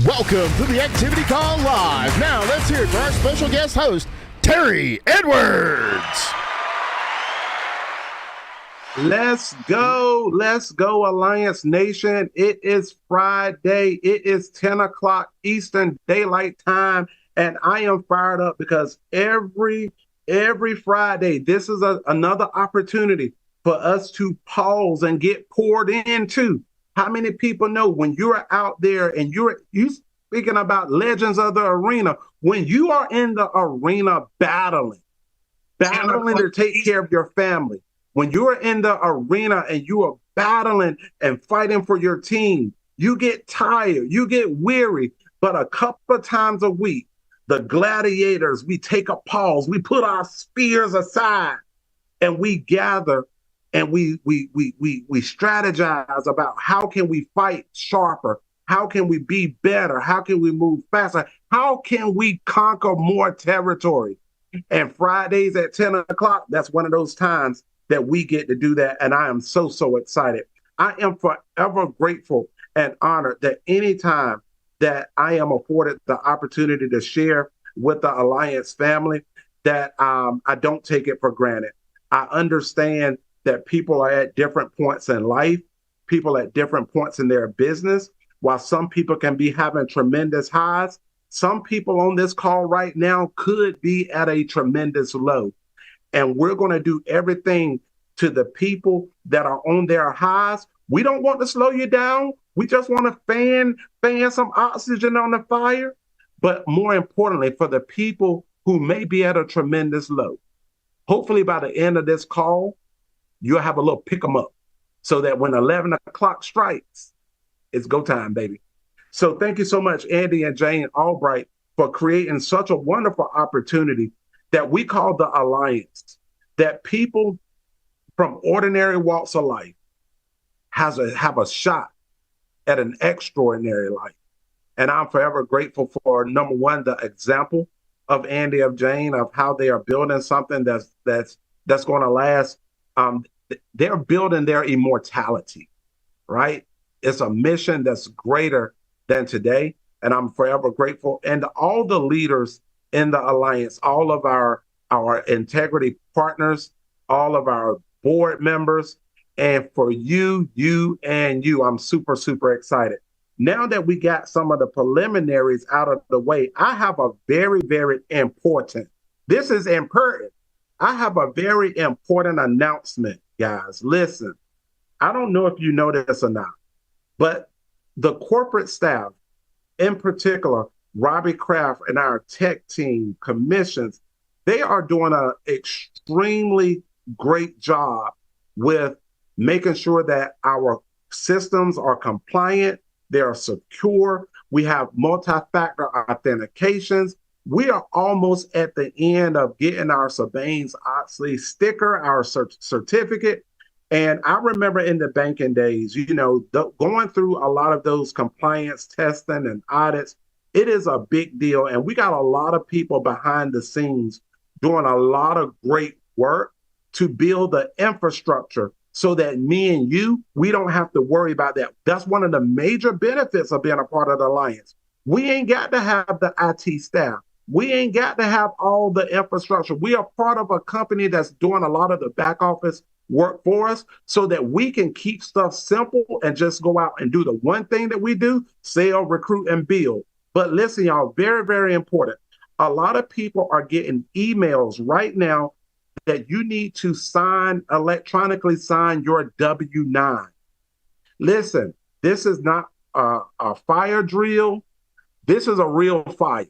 Welcome to the Activity Call Live. Now let's hear it for our special guest host, Terry Edwards. Let's go, Alliance Nation. It is Friday. It is 10 o'clock Eastern Daylight Time, and I am fired up because every Friday, this is another opportunity for us to pause and get poured into. How many people know when you're out there and you speaking about legends of the arena, when you are in the arena battling to take care of your family, when you're in the arena and you are battling and fighting for your team, you get tired, you get weary, but a couple of times a week, the gladiators, we take a pause, we put our spears aside and we gather and we strategize about how can we fight sharper, how can we be better, how can we move faster, how can we conquer more territory. And Fridays at 10 o'clock, that's one of those times that we get to do that. And I am so excited. I am forever grateful and honored that anytime that I am afforded the opportunity to share with the Alliance family, that I don't take it for granted. I understand that people are at different points in life, people at different points in their business. While some people can be having tremendous highs, some people on this call right now could be at a tremendous low. And we're going to do everything to the people that are on their highs. We don't want to slow you down. We just want to fan some oxygen on the fire. But more importantly, for the people who may be at a tremendous low, hopefully by the end of this call, you'll have a little pick 'em up so that when 11 o'clock strikes, it's go time, baby. So thank you so much, Andy and Jane Albright, for creating such a wonderful opportunity that we call the Alliance, that people from ordinary walks of life have a shot at an extraordinary life. And I'm forever grateful for, number one, the example of Andy, of Jane, of how they are building something that's going to last. They're building their immortality, right? It's a mission that's greater than today. And I'm forever grateful. And all the leaders in the Alliance, all of our integrity partners, all of our board members, and for you, I'm super excited. Now that we got some of the preliminaries out of the way, I have a very important, this is important. I have a very important announcement, guys. Listen, I don't know if you know this or not, but the corporate staff, in particular, Robbie Kraft and our tech team, commissions, they are doing an extremely great job with making sure that our systems are compliant, they are secure, we have multi-factor authentications. We are almost at the end of getting our Sarbanes-Oxley sticker, our certificate. And I remember in the banking days, going through a lot of those compliance testing and audits, it is a big deal. And we got a lot of people behind the scenes doing a lot of great work to build the infrastructure so that me and you, we don't have to worry about that. That's one of the major benefits of being a part of the Alliance. We ain't got to have the IT staff. We ain't got to have all the infrastructure. We are part of a company that's doing a lot of the back office work for us so that we can keep stuff simple and just go out and do the one thing that we do, sell, recruit, and build. But listen, y'all, very important. A lot of people are getting emails right now that you need to electronically sign your W-9. Listen, this is not a fire drill. This is a real fire.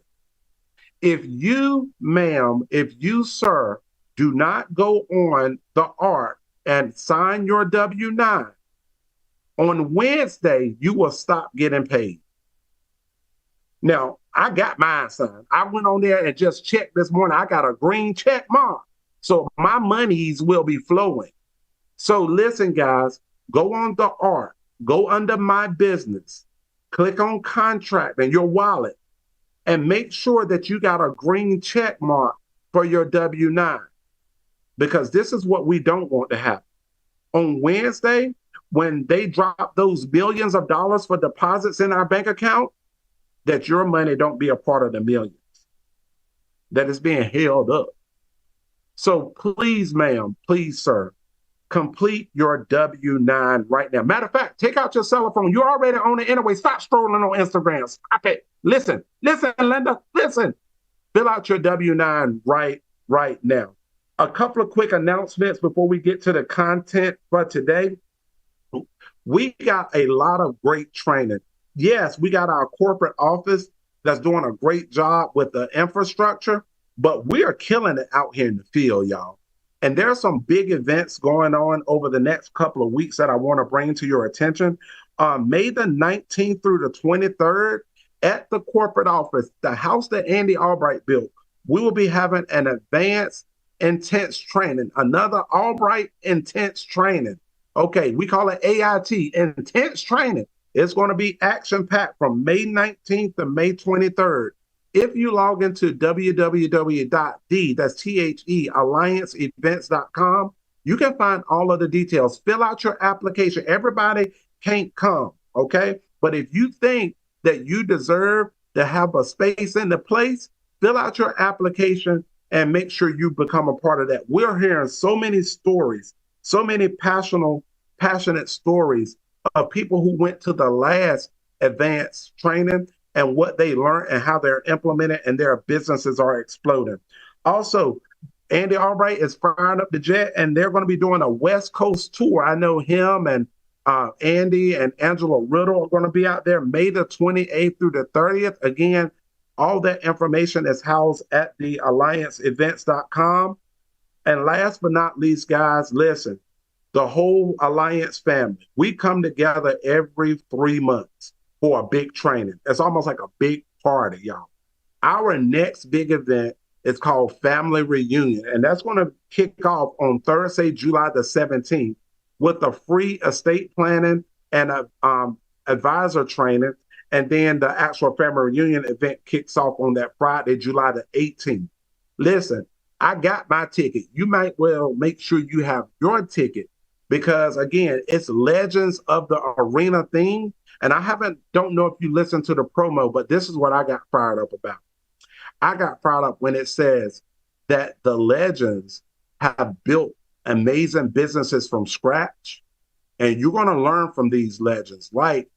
If you, ma'am, if you, sir, do not go on the ARC and sign your W-9, on Wednesday, you will stop getting paid. Now, I got mine signed. I went on there and just checked this morning. I got a green check mark. So my monies will be flowing. So listen, guys, go on the ARC, go under my business, click on contract in your wallet, and make sure that you got a green check mark for your W-9, because this is what we don't want to happen. On Wednesday, when they drop those billions of dollars for deposits in our bank account, that your money don't be a part of the millions, that it's being held up. So please, ma'am, please, sir, complete your W-9 right now. Matter of fact, take out your cell phone. You're already on it anyway. Stop strolling on Instagram. Stop it. Listen, Linda, listen. Fill out your W-9 right now. A couple of quick announcements before we get to the content for today. We got a lot of great training. Yes, we got our corporate office that's doing a great job with the infrastructure, but we are killing it out here in the field, y'all. And there are some big events going on over the next couple of weeks that I want to bring to your attention. May the 19th through the 23rd at the corporate office, the house that Andy Albright built, we will be having an advanced intense training, another Albright intense training. Okay, we call it AIT, intense training. It's going to be action-packed from May 19th to May 23rd. If you log into allianceevents.com, you can find all of the details. Fill out your application. Everybody can't come, okay? But if you think that you deserve to have a space in the place, fill out your application and make sure you become a part of that. We're hearing so many stories, so many passionate stories of people who went to the last advanced training and what they learned and how they're implementing, and their businesses are exploding. Also, Andy Albright is firing up the jet, and they're going to be doing a West Coast tour. I know him and Andy and Angela Riddle are going to be out there May the 28th through the 30th. Again, all that information is housed at the allianceevents.com. And last but not least, guys, listen, the whole Alliance family, we come together every 3 months for a big training. It's almost like a big party, y'all. Our next big event is called Family Reunion, and that's going to kick off on Thursday, July the 17th, with a free estate planning and advisor training. And then the actual family reunion event kicks off on that Friday, July the 18th. Listen, I got my ticket. You might well make sure you have your ticket because, again, it's Legends of the Arena theme. And I don't know if you listened to the promo, but this is what I got fired up about. I got fired up when it says that the legends have built amazing businesses from scratch. And you're going to learn from these legends like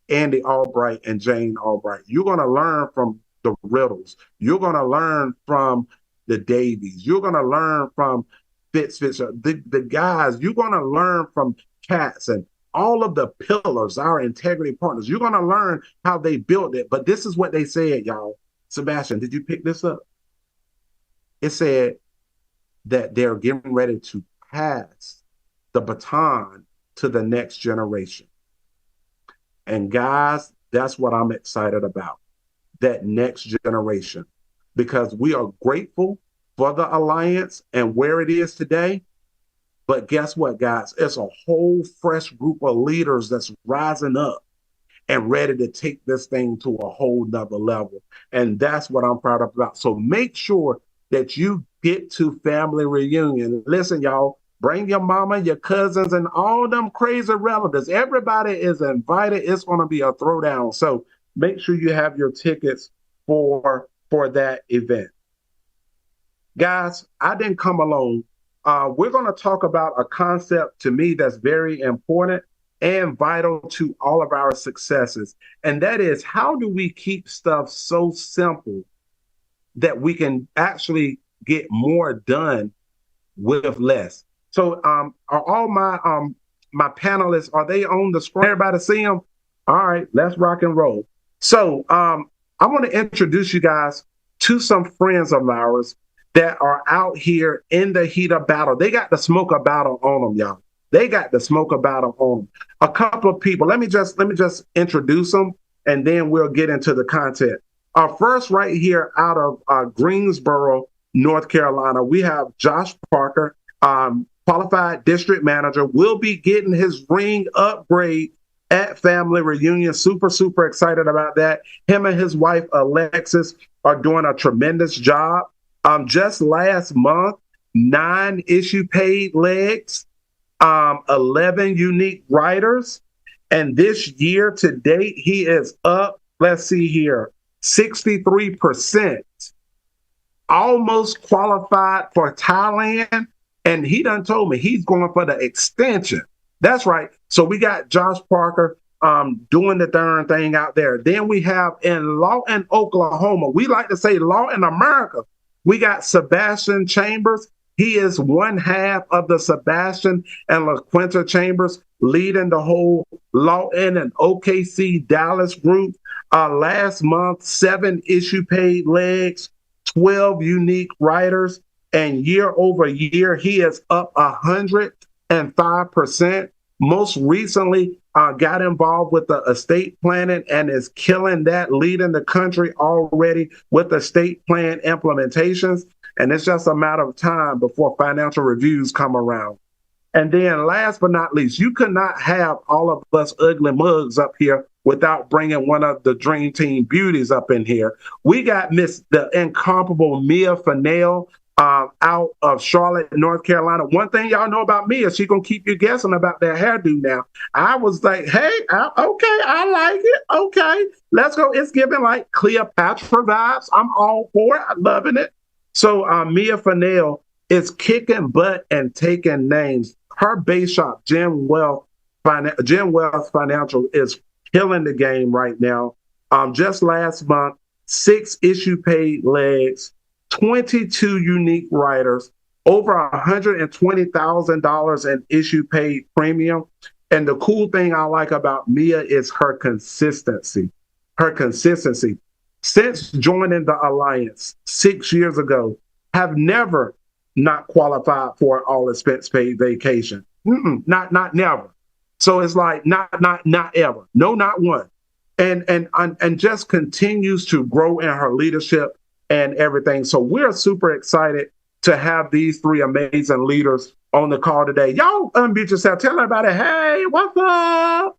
Andy Albright and Jane Albright. You're going to learn from the Riddles. You're going to learn from the Davies. You're going to learn from Fitzgerald, the guys. You're going to learn from Katz and all of the pillars, our integrity partners. You're going to learn how they built it. But this is what they said, y'all. Sebastian, did you pick this up? It said that they're getting ready to pass the baton to the next generation. And guys, that's what I'm excited about, that next generation, because we are grateful for the Alliance and where it is today. But guess what, guys? It's a whole fresh group of leaders that's rising up and ready to take this thing to a whole nother level. And that's what I'm proud of about. So make sure that you get to Family Reunion. Listen, y'all, bring your mama, your cousins, and all them crazy relatives. Everybody is invited. It's going to be a throwdown. So make sure you have your tickets for that event. Guys, I didn't come alone. We're going to talk about a concept to me that's very important and vital to all of our successes. And that is, how do we keep stuff so simple that we can actually get more done with less? So are all my panelists, are they on the screen? Everybody see them? All right, let's rock and roll. So I want to introduce you guys to some friends of ours that are out here in the heat of battle. They got the smoker battle on them, y'all. They got the smoker battle on them. A couple of people. Let me just introduce them, and then we'll get into the content. First, right here out of Greensboro, North Carolina, we have Josh Parker, qualified district manager, will be getting his ring upgrade at Family Reunion. Super, super excited about that. Him and his wife, Alexis, are doing a tremendous job. Just last month, 9 issue paid legs, 11 unique writers. And this year to date, he is up, let's see here, 63%, almost qualified for Thailand. And he done told me he's going for the extension. That's right. So we got Josh Parker doing the darn thing out there. Then we have in Lawton, Oklahoma, we like to say Lawton, America, we got Sebastian Chambers. He is one half of the Sebastian and LaQuinta Chambers, leading the whole Lawton and OKC Dallas group. Last month, 7 issue paid legs, 12 unique writers, and year over year, he is up 105%. Most recently, got involved with the estate planning and is killing that, leading the country already with estate plan implementations. And it's just a matter of time before financial reviews come around. And then last but not least, you could not have all of us ugly mugs up here without bringing one of the Dream Team beauties up in here. We got the incomparable Mia Fennell out of Charlotte, North Carolina. One thing y'all know about Mia, she's going to keep you guessing about that hairdo now. I was like, hey, okay, I like it. Okay, let's go. It's giving like Cleopatra vibes. I'm all for it. I'm loving it. So Mia Fennell is kicking butt and taking names. Her base shop, Gem Wealth Financial, is killing the game right now. Just last month, 6 issue paid legs, 22 unique writers, over $120,000 in issue paid premium. And the cool thing I like about Mia is her consistency. Her consistency. Since joining the Alliance 6 years ago, have never not qualified for an all expense paid vacation. Not never. So it's like not ever. No, not one. And just continues to grow in her leadership and everything. So we're super excited to have these 3 amazing leaders on the call today. Y'all unmute yourself. Tell everybody, hey, what's up?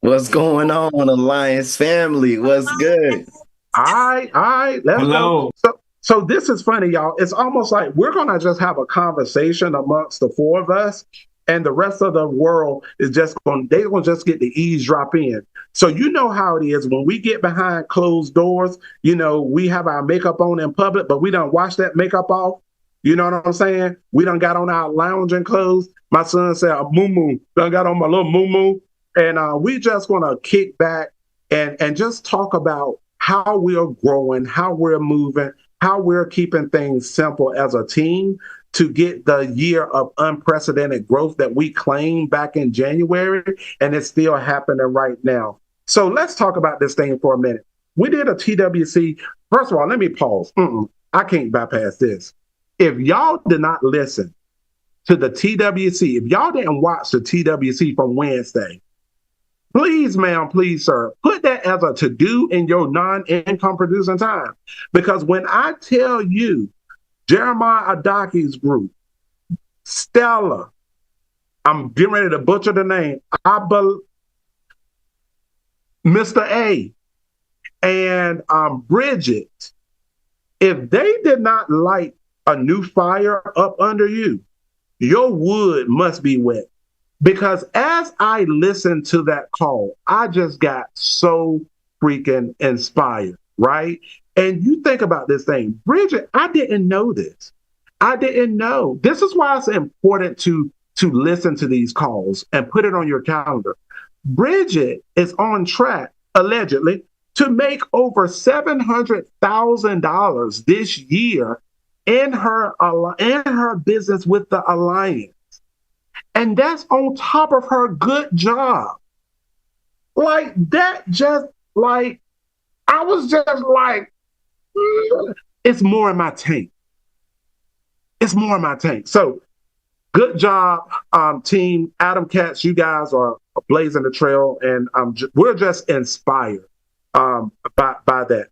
What's going on, Alliance family? What's good? All right, let's Hello. go. So this is funny, y'all. It's almost like we're going to just have a conversation amongst the 4 of us, and the rest of the world is just going to just get the eavesdrop in. So you know how it is when we get behind closed doors, we have our makeup on in public, but we don't wash that makeup off. You know what I'm saying? We done got on our lounging clothes. My son said, a moo-moo. Done got on my little moo-moo. And we just want to kick back and just talk about how we're growing, how we're moving, how we're keeping things simple as a team to get the year of unprecedented growth that we claimed back in January, and it's still happening right now. So let's talk about this thing for a minute. We did a TWC. First of all, let me pause. I can't bypass this. If y'all did not listen to the TWC, if y'all didn't watch the TWC from Wednesday, please, ma'am, please, sir, put that as a to-do in your non-income producing time. Because when I tell you, Jeremiah Adaki's group, Stella, I'm getting ready to butcher the name, Mr. A, and Bridget, if they did not light a new fire up under you, your wood must be wet. Because as I listened to that call, I just got so freaking inspired, right? And you think about this thing, Bridget, I didn't know this. I didn't know. This is why it's important to listen to these calls and put it on your calendar. Bridget is on track, allegedly, to make over $700,000 this year in her business with the Alliance. And that's on top of her good job. Like that, just like, I was just like, it's more in my tank. It's more in my tank. So good job, team. Adam Katz, you guys are blazing the trail, and we're just inspired by that.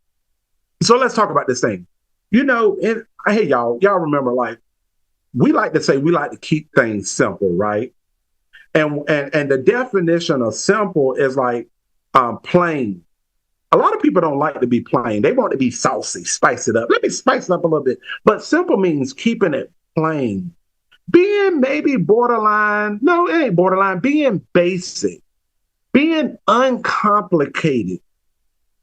So let's talk about this thing. Hey, y'all remember, like, we like to say we like to keep things simple, right? And the definition of simple is like plain. A lot of people don't like to be plain. They want to be saucy, spice it up. Let me spice it up a little bit. But simple means keeping it plain. Being maybe borderline, no, it ain't borderline, being basic, being uncomplicated.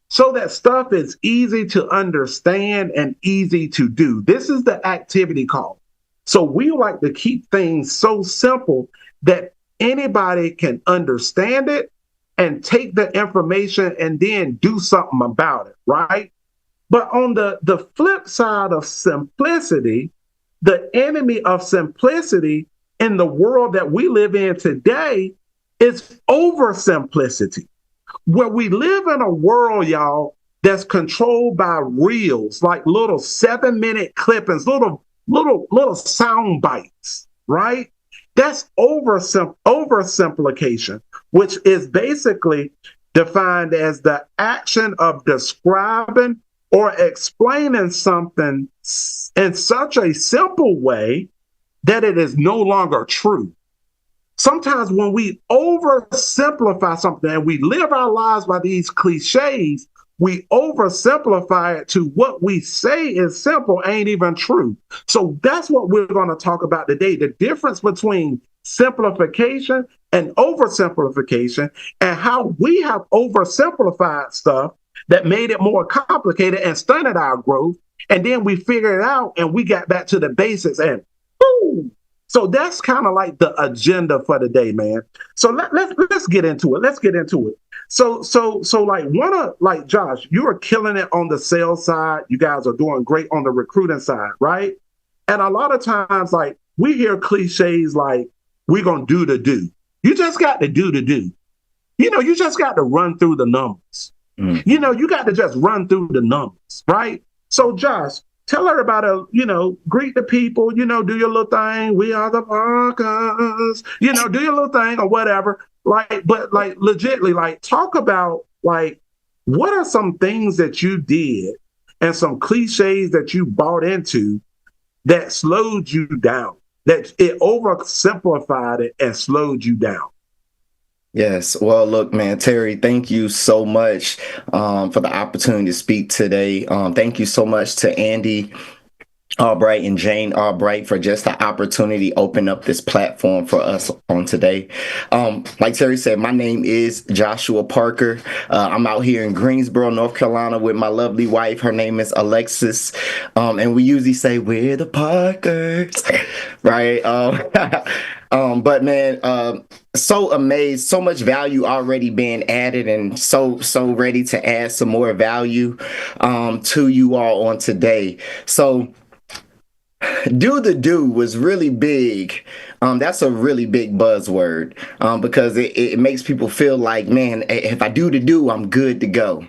so that stuff is easy to understand and easy to do. This is the activity call. So we like to keep things so simple that anybody can understand it and take the information and then do something about it, right? But on the flip side of simplicity, the enemy of simplicity in the world that we live in today is oversimplicity, where we live in a world, y'all, that's controlled by reels, like little 7-minute clippings, little sound bites, right? That's oversimplification, which is basically defined as the action of describing or explaining something in such a simple way that it is no longer true. Sometimes when we oversimplify something and we live our lives by these cliches, we oversimplify it to what we say is simple ain't even true. So that's what we're going to talk about today, the difference between simplification and oversimplification, and how we have oversimplified stuff that made it more complicated and stunted our growth. And then we figured it out and we got back to the basics and boom. So that's kind of like the agenda for the day, man. So let's get into it. Let's get into it. So like Josh, you are killing it on the sales side. You guys are doing great on the recruiting side, right? And a lot of times, like we hear cliches like we're gonna do the do. You just got to do the do. You just got to run through the numbers. You got to just run through the numbers, right? So Josh, tell everybody, greet the people, do your little thing. We are the Parkers, do your little thing or whatever. But legitly, talk about, what are some things that you did and some cliches that you bought into that slowed you down, that it oversimplified it and slowed you down? Yes. Well, look, man, Terry, thank you so much for the opportunity to speak today. Thank you so much to Andy Albright and Jane Albright for just the opportunity to open up this platform for us on today. Like Terry said, my name is Joshua Parker. I'm out here in Greensboro, North Carolina with my lovely wife. Her name is Alexis. And we usually say, we're the Parkers, right? But man, so amazed, so much value already being added, and so ready to add some more value to you all on today. So do the do was really big. That's a really big buzzword because it makes people feel like, man, if I do the do, I'm good to go.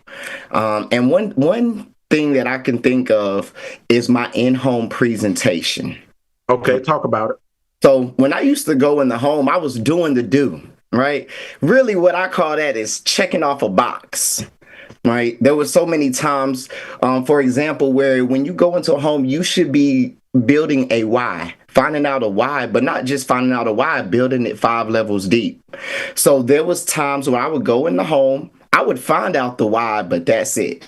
And one thing that I can think of is my in-home presentation. Okay, talk about it. So when I used to go in the home, I was doing the do, right? Really what I call that is checking off a box, right? There were so many times, for example, where when you go into a home, you should be building a why, finding out a why, but not just finding out a why, building it 5 levels deep. So there was times where I would go in the home, I would find out the why, but that's it.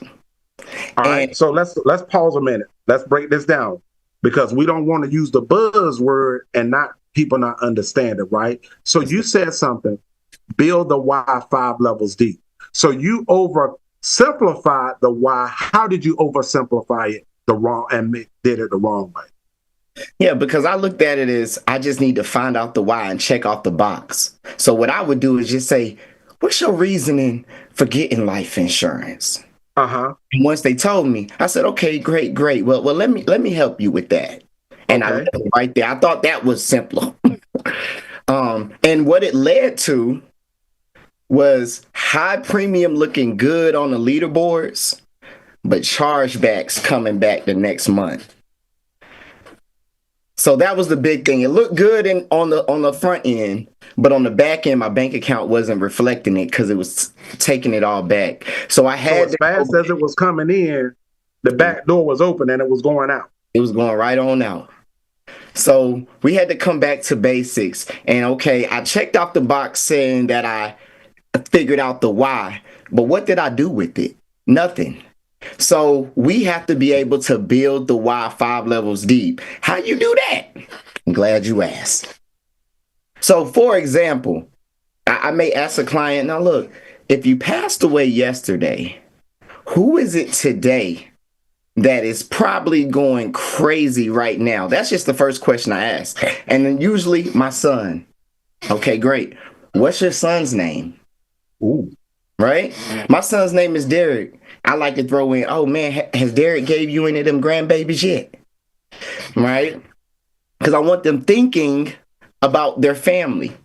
All right, so let's pause a minute. Let's break this down, because we don't want to use the buzzword and people not understand it, right? So you said something, build the why 5 levels deep. So you oversimplified the why. How did you oversimplify it did it the wrong way? Yeah, because I looked at it as I just need to find out the why and check off the box. So what I would do is just say, what's your reasoning for getting life insurance? And once they told me, I said, okay, great. Well, let me help you with that. And I left it right there. I thought that was simple. And what it led to was high premium looking good on the leaderboards, but chargebacks coming back the next month. So that was the big thing. It looked good on the front end, but on the back end, my bank account wasn't reflecting it because it was taking it all back. So I had as fast as it was coming in, the back door was open and it was going out. It was going right on out. So we had to come back to basics. And okay, I checked off the box saying that I figured out the why, but what did I do with it? Nothing. So we have to be able to build the why 5 levels deep. How you do that? I'm glad you asked. So for example, I may ask a client, now look, if you passed away yesterday, who is it today that is probably going crazy right now? That's just the first question I ask. And then usually my son. Okay, great. What's your son's name? Ooh. Right? My son's name is Derek. I like to throw in, oh man, has Derek gave you any of them grandbabies yet? Right? Because I want them thinking about their family.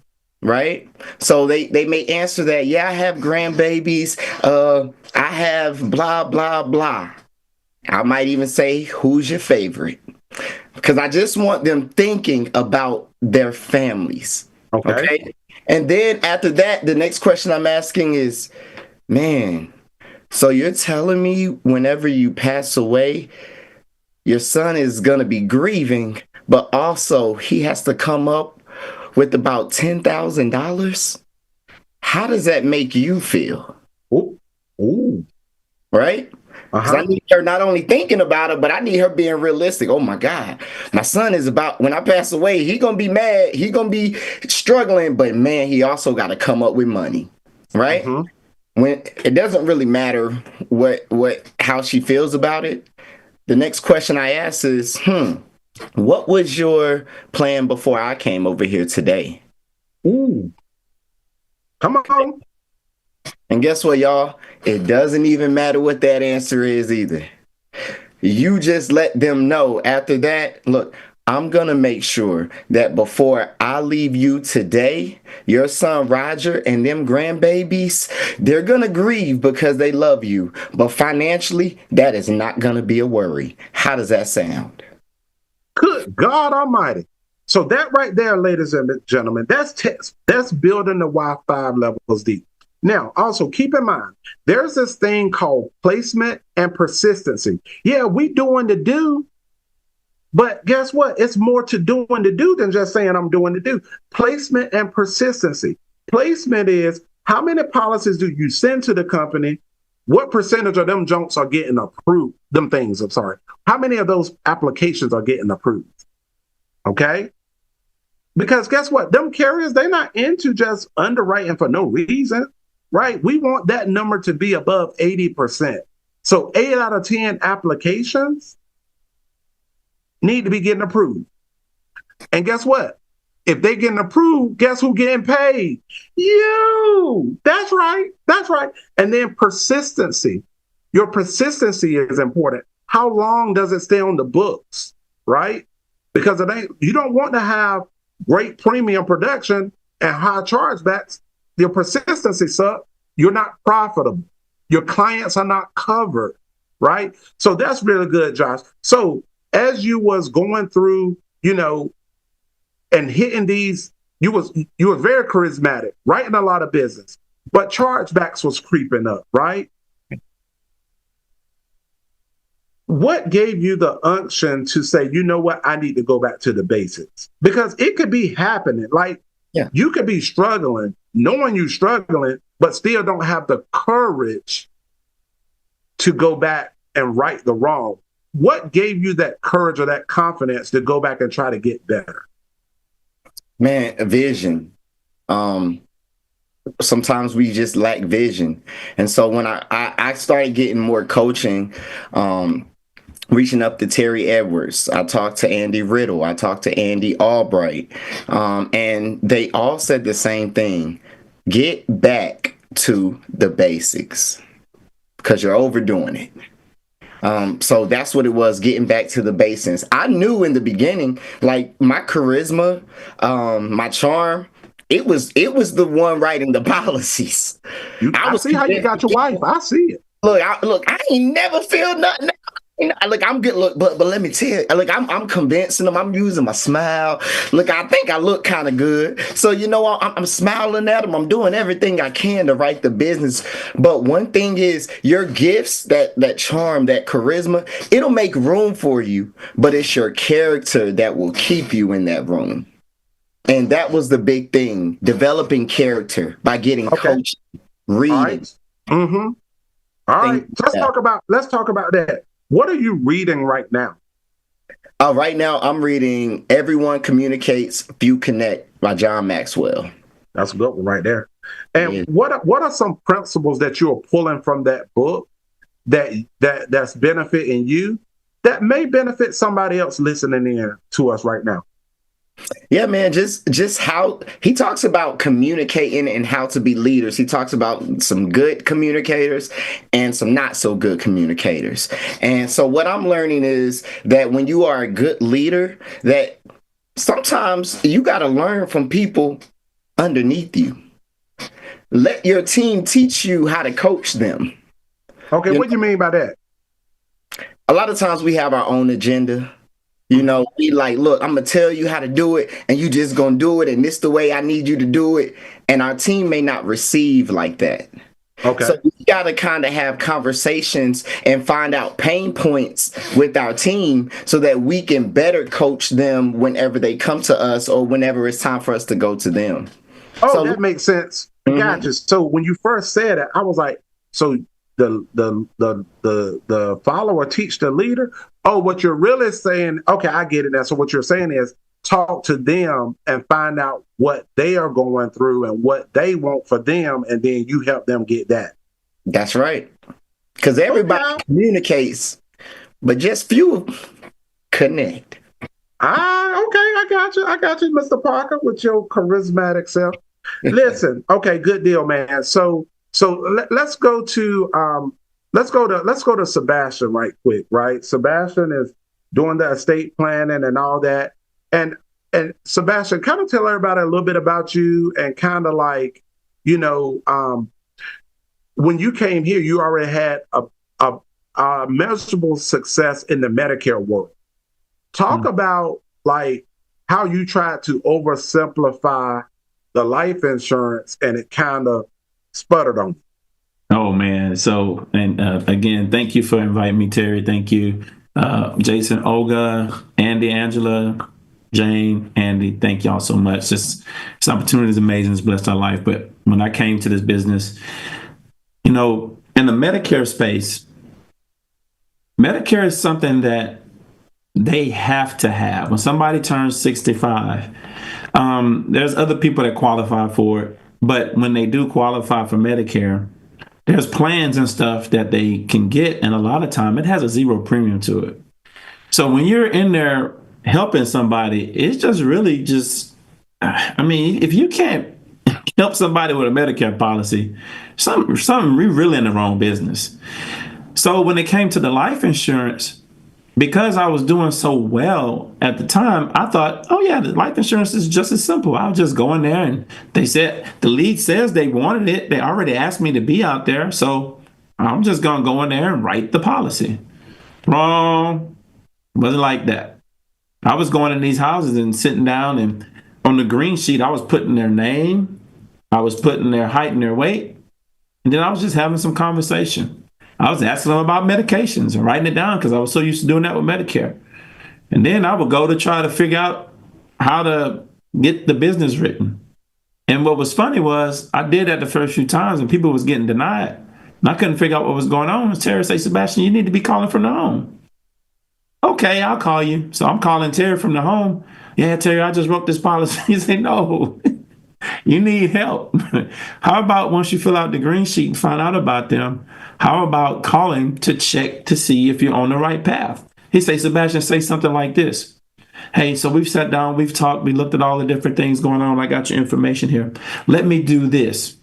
Right? So they may answer that, yeah, I have grandbabies. I have blah, blah, blah. I might even say, who's your favorite? Because I just want them thinking about their families. Okay. And then after that, the next question I'm asking is, man, so you're telling me whenever you pass away, your son is going to be grieving, but also he has to come up with about $10,000? How does that make you feel? Ooh. Right? Because I need her not only thinking about it, but I need her being realistic. Oh my God, my son is about, when I pass away, he gonna be mad. He gonna be struggling, but man, he also got to come up with money, right? When it doesn't really matter how she feels about it. The next question I ask is, what was your plan before I came over here today? Ooh, come on. And guess what, y'all? It doesn't even matter what that answer is either. You just let them know after that, look, I'm going to make sure that before I leave you today, your son Roger and them grandbabies, they're going to grieve because they love you. But financially, that is not going to be a worry. How does that sound? Good God Almighty. So that right there, ladies and gentlemen, that's building the why 5 levels deep. Now, also keep in mind, there's this thing called placement and persistency. Yeah, we doing the do, but guess what? It's more to doing the do than just saying I'm doing the do. Placement and persistency. Placement is how many policies do you send to the company? What percentage of them junks are getting approved? How many of those applications are getting approved? Okay? Because guess what? Them carriers, they're not into just underwriting for no reason, right? We want that number to be above 80%. So 8 out of 10 applications need to be getting approved. And guess what? If they getting approved, guess who getting paid? You. That's right. That's right. And then persistency. Your persistency is important. How long does it stay on the books, right? Because you don't want to have great premium production and high chargebacks. Your persistency sucks. You're not profitable. Your clients are not covered, right? So that's really good, Josh. So as you was going through, and hitting these, you was very charismatic, writing a lot of business, but chargebacks was creeping up, right? What gave you the unction to say, you know what, I need to go back to the basics? Because it could be happening. Like, you could be struggling, knowing you're struggling, but still don't have the courage to go back and right the wrong. What gave you that courage or that confidence to go back and try to get better? Man, a vision. Sometimes we just lack vision. And so when I started getting more coaching, reaching up to Terry Edwards, I talked to Andy Riddle, I talked to Andy Albright, and they all said the same thing. Get back to the basics because you're overdoing it. So that's what it was, getting back to the basics. I knew in the beginning, like my charisma, my charm, it was the one writing the policies. I see how you got your wife. I see it. Look, I ain't never feel nothing. Look, I'm good. Look, but let me tell you, look, I'm convincing them. I'm using my smile. Look, I think I look kind of good. So, I'm smiling at them. I'm doing everything I can to write the business. But one thing is your gifts, that charm, that charisma, it'll make room for you, but it's your character that will keep you in that room. And that was the big thing, developing character by getting coached, reading. All right. All right. Let's talk about that. What are you reading right now? Right now, I'm reading Everyone Communicates, Few Connect by John Maxwell. That's a good one right there. And what are some principles that you're pulling from that book that's benefiting you, that may benefit somebody else listening in to us right now. Yeah, man, just how he talks about communicating and how to be leaders. He talks about some good communicators and some not so good communicators. And so what I'm learning is that when you are a good leader, that sometimes you got to learn from people underneath you. Let your team teach you how to coach them. Okay, what do you mean by that? A lot of times we have our own agenda. We like, look, I'm going to tell you how to do it, and you just going to do it, and this the way I need you to do it. And our team may not receive like that. Okay. So we got to kind of have conversations and find out pain points with our team so that we can better coach them whenever they come to us or whenever it's time for us to go to them. Oh, that makes sense. Gotcha. So when you first said it, I was like, so the follower teach the leader? Oh, what you're really saying, okay, I get it now. So what you're saying is talk to them and find out what they are going through and what they want for them, and then you help them get that. That's right. Because everybody communicates, but just few connect. Okay, I got you, Mr. Parker, with your charismatic self. Listen, okay, good deal, man. So let's go to Sebastian right quick, right? Sebastian is doing the estate planning and all that. And Sebastian, kind of tell everybody a little bit about you and kind of like, when you came here, you already had a measurable success in the Medicare world. Talk about like how you tried to oversimplify the life insurance and it kind of sputtered on you. Oh, man. So, and again, thank you for inviting me, Terry. Thank you, Jason, Olga, Andy, Angela, Jane, Andy. Thank y'all so much. This opportunity is amazing. It's blessed our life. But when I came to this business, in the Medicare space, Medicare is something that they have to have. When somebody turns 65, there's other people that qualify for it. But when they do qualify for Medicare, there's plans and stuff that they can get, and a lot of time it has a zero premium to it. So when you're in there helping somebody, it's just really if you can't help somebody with a Medicare policy, we're really in the wrong business. So when it came to the life insurance, because I was doing so well at the time, I thought, oh yeah, the life insurance is just as simple. I'll just go in there, and they said, the lead says they wanted it. They already asked me to be out there. So I'm just going to go in there and write the policy. Wrong. Wasn't like that. I was going in these houses and sitting down, and on the green sheet, I was putting their name. I was putting their height and their weight. And then I was just having some conversation. I was asking them about medications and writing it down because I was so used to doing that with Medicare. And then I would go to try to figure out how to get the business written. And what was funny was I did that the first few times and people was getting denied. And I couldn't figure out what was going on. And Terry say, Sebastian, you need to be calling from the home. Okay, I'll call you. So I'm calling Terry from the home. Yeah, Terry, I just wrote this policy. He said, no, you need help. How about once you fill out the green sheet and find out about them, how about calling to check to see if you're on the right path? He say, Sebastian, say something like this. Hey, so we've sat down, we've talked, we looked at all the different things going on. I got your information here. Let me do this.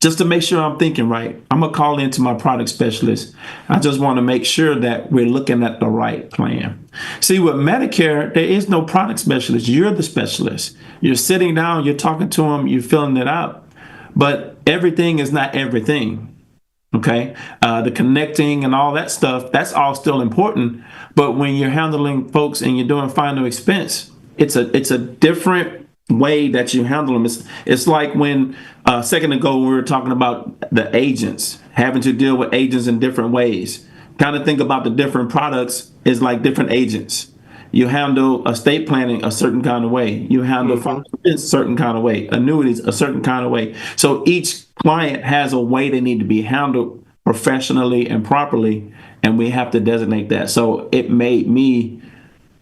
Just to make sure I'm thinking right, I'm going to call into my product specialist. I just want to make sure that we're looking at the right plan. See, with Medicare, there is no product specialist. You're the specialist. You're sitting down, you're talking to them, you're filling it out. But everything is not everything. Okay, the connecting and all that stuff, that's all still important. But when you're handling folks and you're doing final expense, it's a different way that you handle them. It's like when a second ago we were talking about the agents, having to deal with agents in different ways. Kind of think about the different products is like different agents. You handle estate planning a certain kind of way. You handle finance a certain kind of way. Annuities a certain kind of way. So each client has a way they need to be handled professionally and properly, and we have to designate that. So it made me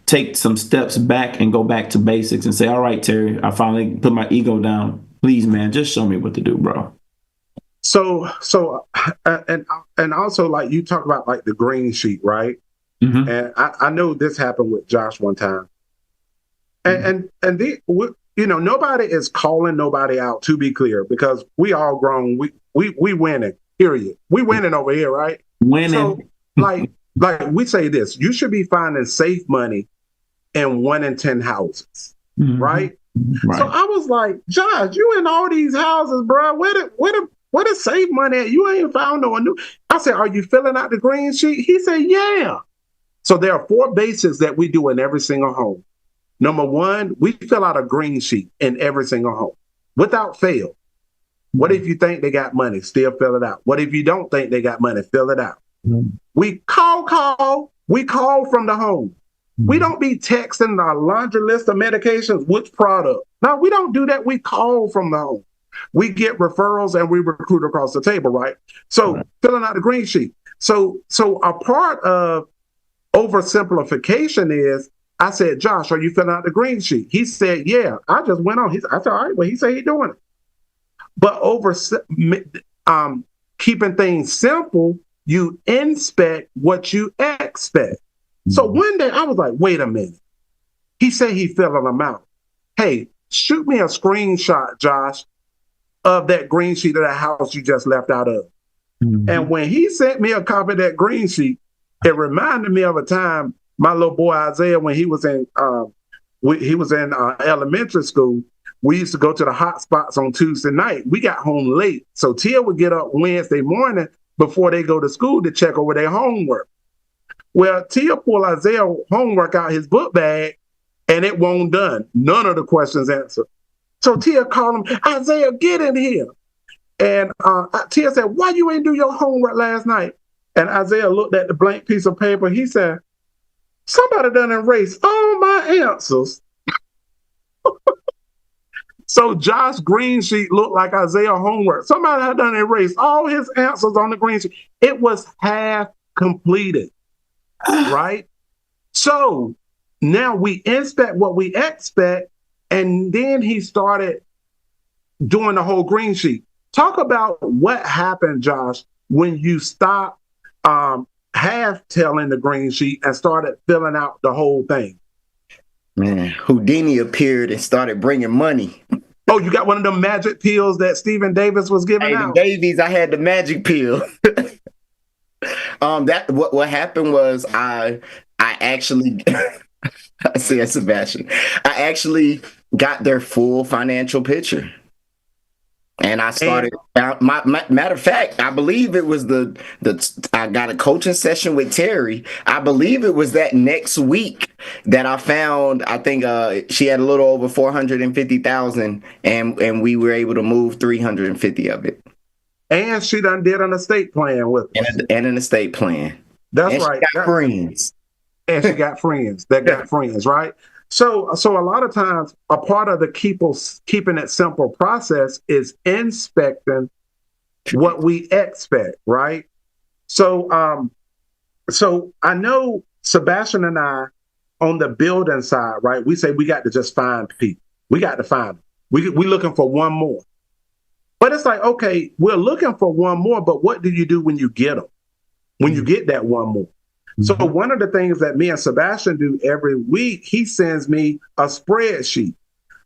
take some steps back and go back to basics and say, all right, Terry, I finally put my ego down. Please, man, just show me what to do, bro. And also, like, you talk about like the green sheet, right? Mm-hmm. And I know this happened with Josh one time. Nobody is calling nobody out, to be clear, because we all grown. We winning. Period. We winning over here, right? Winning. So like we say this, you should be finding safe money in 1 in 10 houses, right? Right. So I was like, Josh, you in all these houses, bro. Where the safe money at? You ain't found no new. I said, are you filling out the green sheet? He said, yeah. So there are 4 basics that we do in every single home. Number 1, we fill out a green sheet in every single home without fail. What if you think they got money? Still fill it out. What if you don't think they got money? Fill it out. We call. We call from the home. We don't be texting our laundry list of medications, which product. No, we don't do that. We call from the home. We get referrals and we recruit across the table, right? So filling out the green sheet. So a part of oversimplification is, I said, Josh, are you filling out the green sheet? He said, yeah. I just went on. I said, all right, well, he said he's doing it. But keeping things simple, you inspect what you expect. So one day I was like, wait a minute. He said he filling them out. Hey, shoot me a screenshot, Josh, of that green sheet of that house you just left out of. And when he sent me a copy of that green sheet, it reminded me of a time my little boy Isaiah, when he was in elementary school, we used to go to the hot spots on Tuesday night. We got home late. So Tia would get up Wednesday morning before they go to school to check over their homework. Well, Tia pulled Isaiah homework out his book bag, and it won't done. None of the questions answered. So Tia called him, Isaiah, get in here. And Tia said, why you ain't do your homework last night? And Isaiah looked at the blank piece of paper. He said, somebody done erased all my answers. So Josh's green sheet looked like Isaiah's homework. Somebody had done erased all his answers on the green sheet. It was half completed, right? So now we inspect what we expect, and then he started doing the whole green sheet. Talk about what happened, Josh, when you stopped half telling the green sheet and started filling out the whole thing. Man, Houdini appeared and started bringing money. Oh, you got one of them magic pills that Stephen Davis was giving out? Davies, I had the magic pill. What happened was I actually I said, Sebastian, I actually got their full financial picture. And I started, matter of fact, I believe it was I got a coaching session with Terry. I believe it was that next week that I found, I think she had a little over 450,000 and we were able to move 350 of it. And she done did an estate plan with us. And an estate plan. That's and right. She got friends. And she got friends that got friends, right? So a lot of times, a part of the keeping it simple process is inspecting what we expect, right? So I know Sebastian and I, on the building side, right? We say we got to just find people. We got to find them. We looking for one more. But it's like, okay, we're looking for one more, but what do you do when you get them? When you get that one more? So one of the things that me and Sebastian do every week, he sends me a spreadsheet.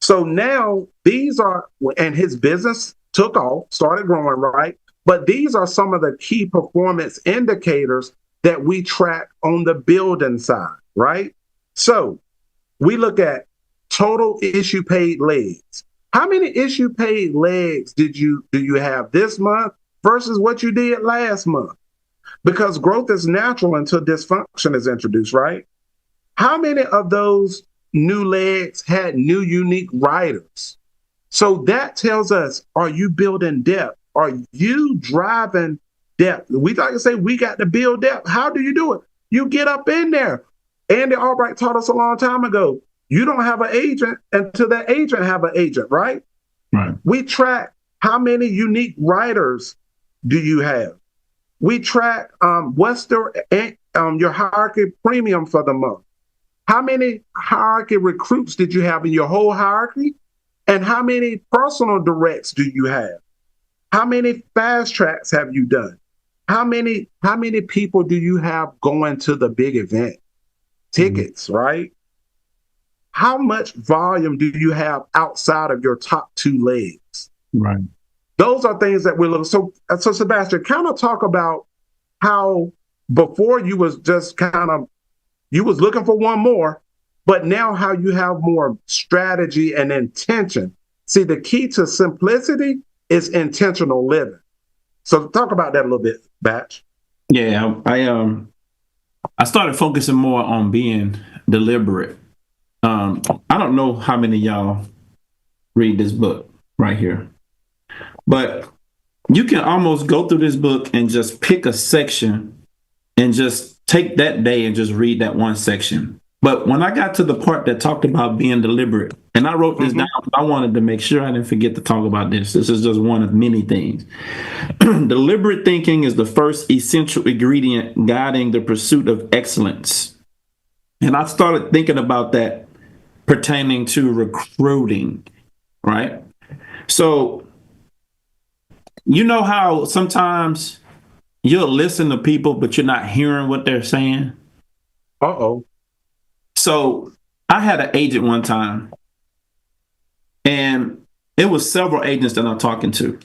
So now these are, and his business took off, started growing, right? But these are some of the key performance indicators that we track on the building side, right? So we look at total issue paid legs. How many issue paid legs do you have this month versus what you did last month? Because growth is natural until dysfunction is introduced, right? How many of those new legs had new unique writers? So that tells us, are you building depth? Are you driving depth? We like to say we got to build depth. How do you do it? You get up in there. Andy Albright taught us a long time ago. You don't have an agent until that agent have an agent, right? Right. We track how many unique writers do you have? We track what's your hierarchy premium for the month. How many hierarchy recruits did you have in your whole hierarchy? And how many personal directs do you have? How many fast tracks have you done? How many people do you have going to the big event? Tickets, right? How much volume do you have outside of your top two legs? Right. Those are things that we're looking. So Sebastian, kind of talk about how before you was just you was looking for one more, but now how you have more strategy and intention. See, the key to simplicity is intentional living. So talk about that a little bit, Batch. Yeah, I started focusing more on being deliberate. I don't know how many of y'all read this book right here, but you can almost go through this book and just pick a section and just take that day and just read that one section. But when I got to the part that talked about being deliberate, and I wrote this down, I wanted to make sure I didn't forget to talk about this. This is just one of many things. Deliberate thinking is the first essential ingredient guiding the pursuit of excellence. And I started thinking about that pertaining to recruiting, right? So, you know how sometimes you'll listen to people, but you're not hearing what they're saying? Uh-oh. So I had an agent one time, and it was several agents that I'm talking to.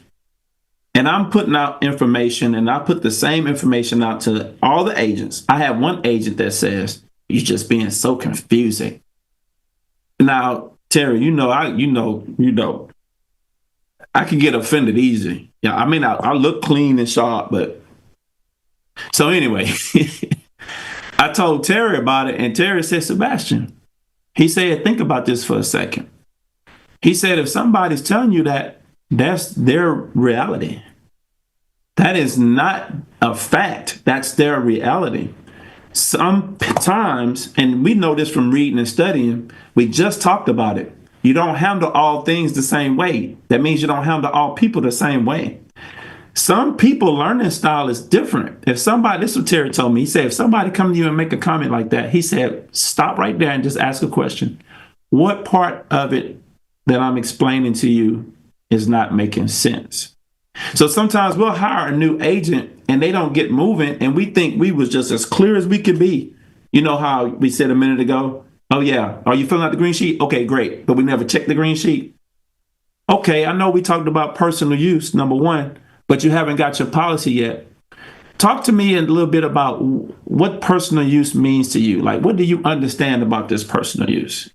And I'm putting out information, and I put the same information out to all the agents. I have one agent that says, "You're just being so confusing." Now, Terry, I can get offended easy. Yeah, I mean, I look clean and sharp, but so anyway, I told Terry about it, and Terry said, "Sebastian," he said, "think about this for a second." He said, if somebody's telling you that, that's their reality. That is not a fact. That's their reality. Sometimes, and we know this from reading and studying, we just talked about it. You don't handle all things the same way. That means you don't handle all people the same way. Some people learning style is different. If somebody, this is what Terry told me, he said, if somebody come to you and make a comment like that, he said, stop right there and just ask a question. What part of it that I'm explaining to you is not making sense? So sometimes we'll hire a new agent and they don't get moving, and we think we was just as clear as we could be. You know how we said a minute ago, oh yeah, are you filling out the green sheet? Okay, great. But we never checked the green sheet. Okay, I know we talked about personal use, number one, but you haven't got your policy yet. Talk to me a little bit about what personal use means to you. Like, what do you understand about this personal use?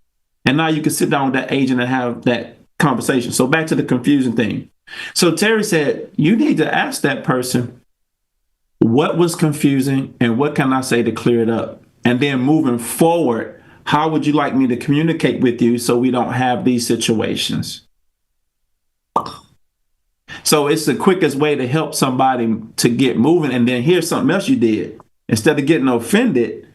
And now you can sit down with that agent and have that conversation. So back to the confusion thing. So Terry said, you need to ask that person, what was confusing and what can I say to clear it up? And then moving forward, how would you like me to communicate with you so we don't have these situations? So it's the quickest way to help somebody to get moving. And then here's something else you did. Instead of getting offended,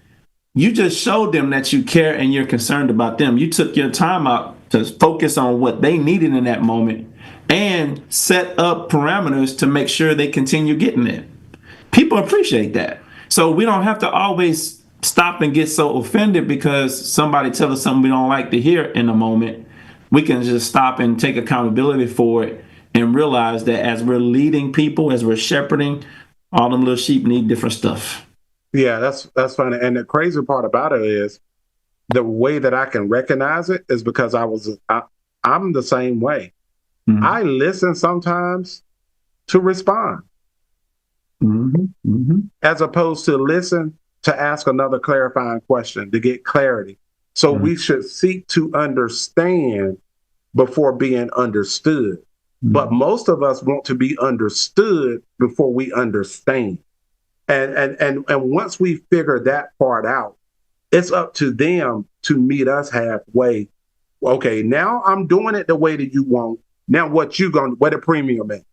you just showed them that you care and you're concerned about them. You took your time out to focus on what they needed in that moment and set up parameters to make sure they continue getting it. People appreciate that. So we don't have to always stop and get so offended because somebody tells us something we don't like to hear in a moment. We can just stop and take accountability for it and realize that as we're leading people, as we're shepherding, all them little sheep need different stuff. Yeah, that's funny. And the crazy part about it is the way that I can recognize it is because I'm the same way. Mm-hmm. I listen sometimes to respond, as opposed to listen to ask another clarifying question to get clarity. So we should seek to understand before being understood. But most of us want to be understood before we understand. And once we figure that part out, it's up to them to meet us halfway. Okay, now I'm doing it the way that you want. Now where the premium at?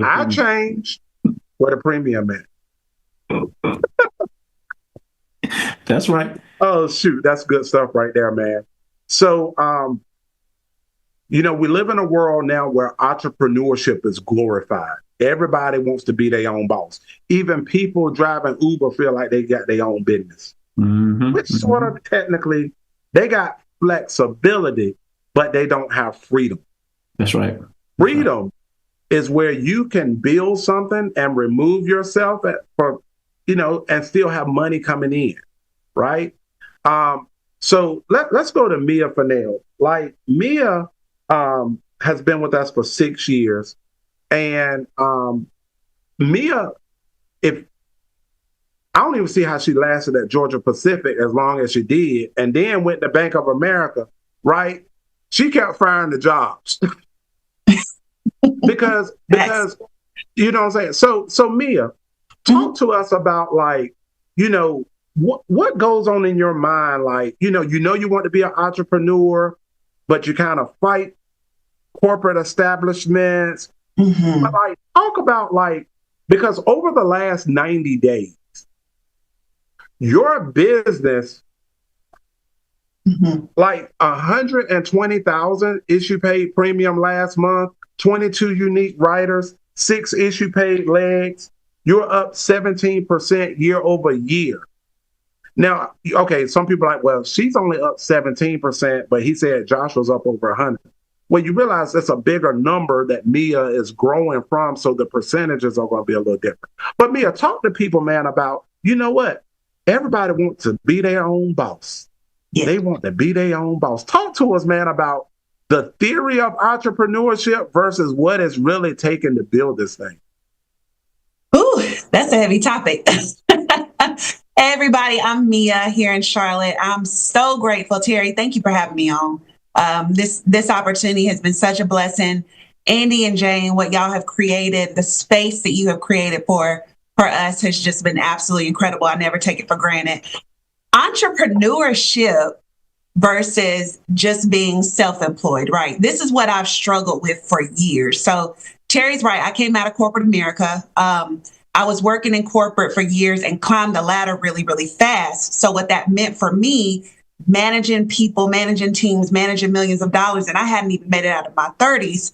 I changed. Where the premium at? That's right. Oh, shoot. That's good stuff right there, man. So, we live in a world now where entrepreneurship is glorified. Everybody wants to be their own boss. Even people driving Uber feel like they got their own business, which sort of technically, they got flexibility, but they don't have freedom. That's right. Freedom is where you can build something and remove yourself and still have money coming in, right? So let's go to Mia Fennell. Like Mia has been with us for 6 years, and Mia, if I don't even see how she lasted at Georgia Pacific as long as she did, and then went to Bank of America, right? She kept firing the jobs because you know what I'm saying. So Mia, talk to us about like, what goes on in your mind, like you want to be an entrepreneur, but you kind of fight corporate establishments. But like, talk about like, because over the last 90 days, your business, like 120,000 issue paid premium last month, 22 unique writers, 6 issue paid legs. You're up 17% year over year. Now, okay, some people are like, well, she's only up 17%, but he said Joshua's up over 100. Well, you realize it's a bigger number that Mia is growing from, so the percentages are going to be a little different. But Mia, talk to people, man, about, you know what? Everybody wants to be their own boss. Yeah. They want to be their own boss. Talk to us, man, about the theory of entrepreneurship versus what it's really taken to build this thing. Ooh, that's a heavy topic. Everybody, I'm Mia here in Charlotte. I'm so grateful. Terry, thank you for having me on. This opportunity has been such a blessing. Andy and Jane, what y'all have created, the space that you have created for us has just been absolutely incredible. I never take it for granted. Entrepreneurship versus just being self-employed, right? This is what I've struggled with for years. So Terry's right. I came out of corporate America. I was working in corporate for years and climbed the ladder really, really fast. So what that meant for me, managing people, managing teams, managing millions of dollars, and I hadn't even made it out of my 30s,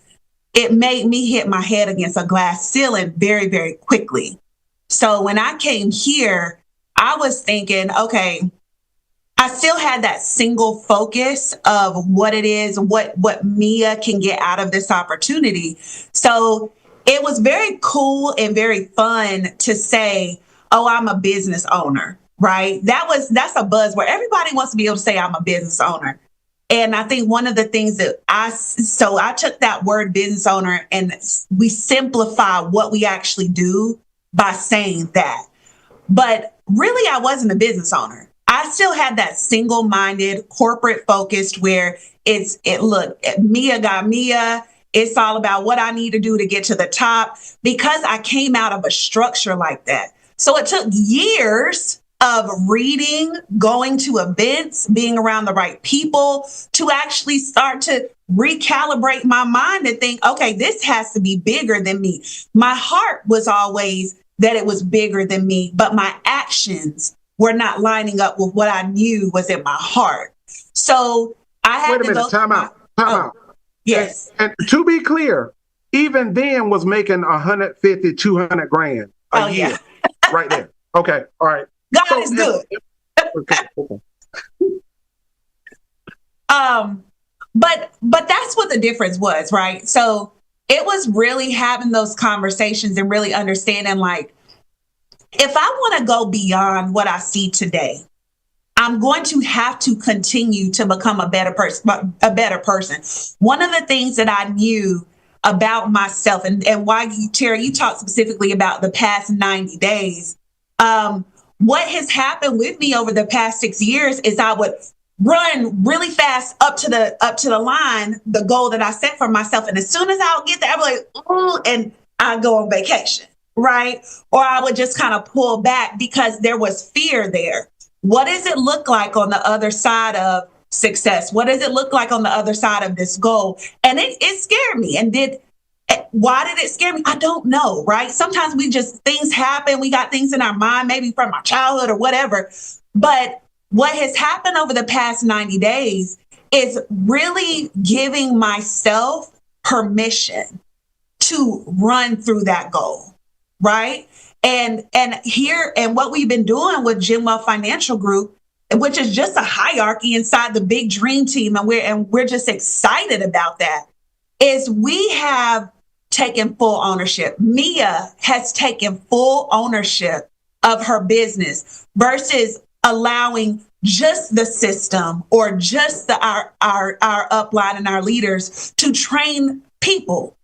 it made me hit my head against a glass ceiling very, very quickly. So when I came here, I was thinking, okay, I still had that single focus of what it is, what Mia can get out of this opportunity. So it was very cool and very fun to say, oh, I'm a business owner, right? That's a buzzword. Everybody wants to be able to say I'm a business owner. And I think one of the things that I took that word business owner and we simplify what we actually do by saying that. But really, I wasn't a business owner. I still had that single-minded, corporate focused where Mia got Mia. It's all about what I need to do to get to the top because I came out of a structure like that. So it took years of reading, going to events, being around the right people to actually start to recalibrate my mind and think, okay, this has to be bigger than me. My heart was always that it was bigger than me, but my actions were not lining up with what I knew was in my heart. So I had to go. Time out. Yes. And to be clear, even then was making 150, 200 grand a year right there. Okay. All right. God is good. Okay. But that's what the difference was, right? So it was really having those conversations and really understanding, like, if I want to go beyond what I see today, I'm going to have to continue to become a better person. One of the things that I knew about myself and why, Terry, you talked specifically about the past 90 days. What has happened with me over the past 6 years is I would run really fast up to the line, the goal that I set for myself. And as soon as I would get there, I'd be like, oh, and I'd go on vacation, right? Or I would just kind of pull back because there was fear there. What does it look like on the other side of success? What does it look like on the other side of this goal? And it scared me. And why did it scare me? I don't know, right? Sometimes things happen. We got things in our mind, maybe from our childhood or whatever. But what has happened over the past 90 days is really giving myself permission to run through that goal, right? And what we've been doing with Genwell Financial Group, which is just a hierarchy inside the big dream team, and we're just excited about that, is we have taken full ownership. Mia has taken full ownership of her business versus allowing just the system or just our upline and our leaders to train people.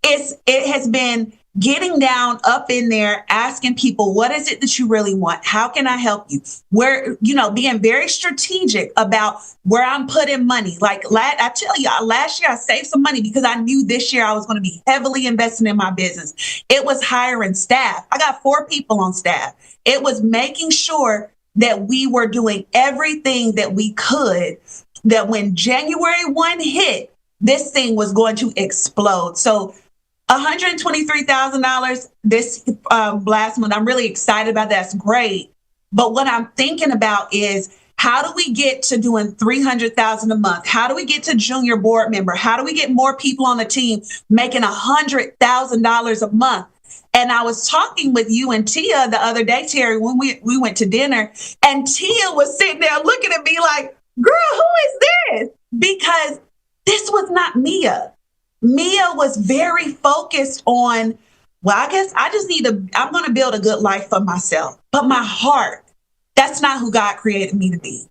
It has been getting down up in there, asking people, what is it that you really want? How can I help you? Where, being very strategic about where I'm putting money. Like I tell you, last year I saved some money because I knew this year I was going to be heavily investing in my business. It was hiring staff. I got 4 people on staff. It was making sure that we were doing everything that we could, that when January 1 hit, this thing was going to explode. So $123,000 this last month. I'm really excited about that. That's great. But what I'm thinking about is, how do we get to doing $300,000 a month? How do we get to junior board member? How do we get more people on the team making $100,000 a month? And I was talking with you and Tia the other day, Terry, when we went to dinner, and Tia was sitting there looking at me like, girl, who is this? Because this was not Mia. Mia was very focused on, well, I guess I just I'm going to build a good life for myself. But my heart, that's not who God created me to be.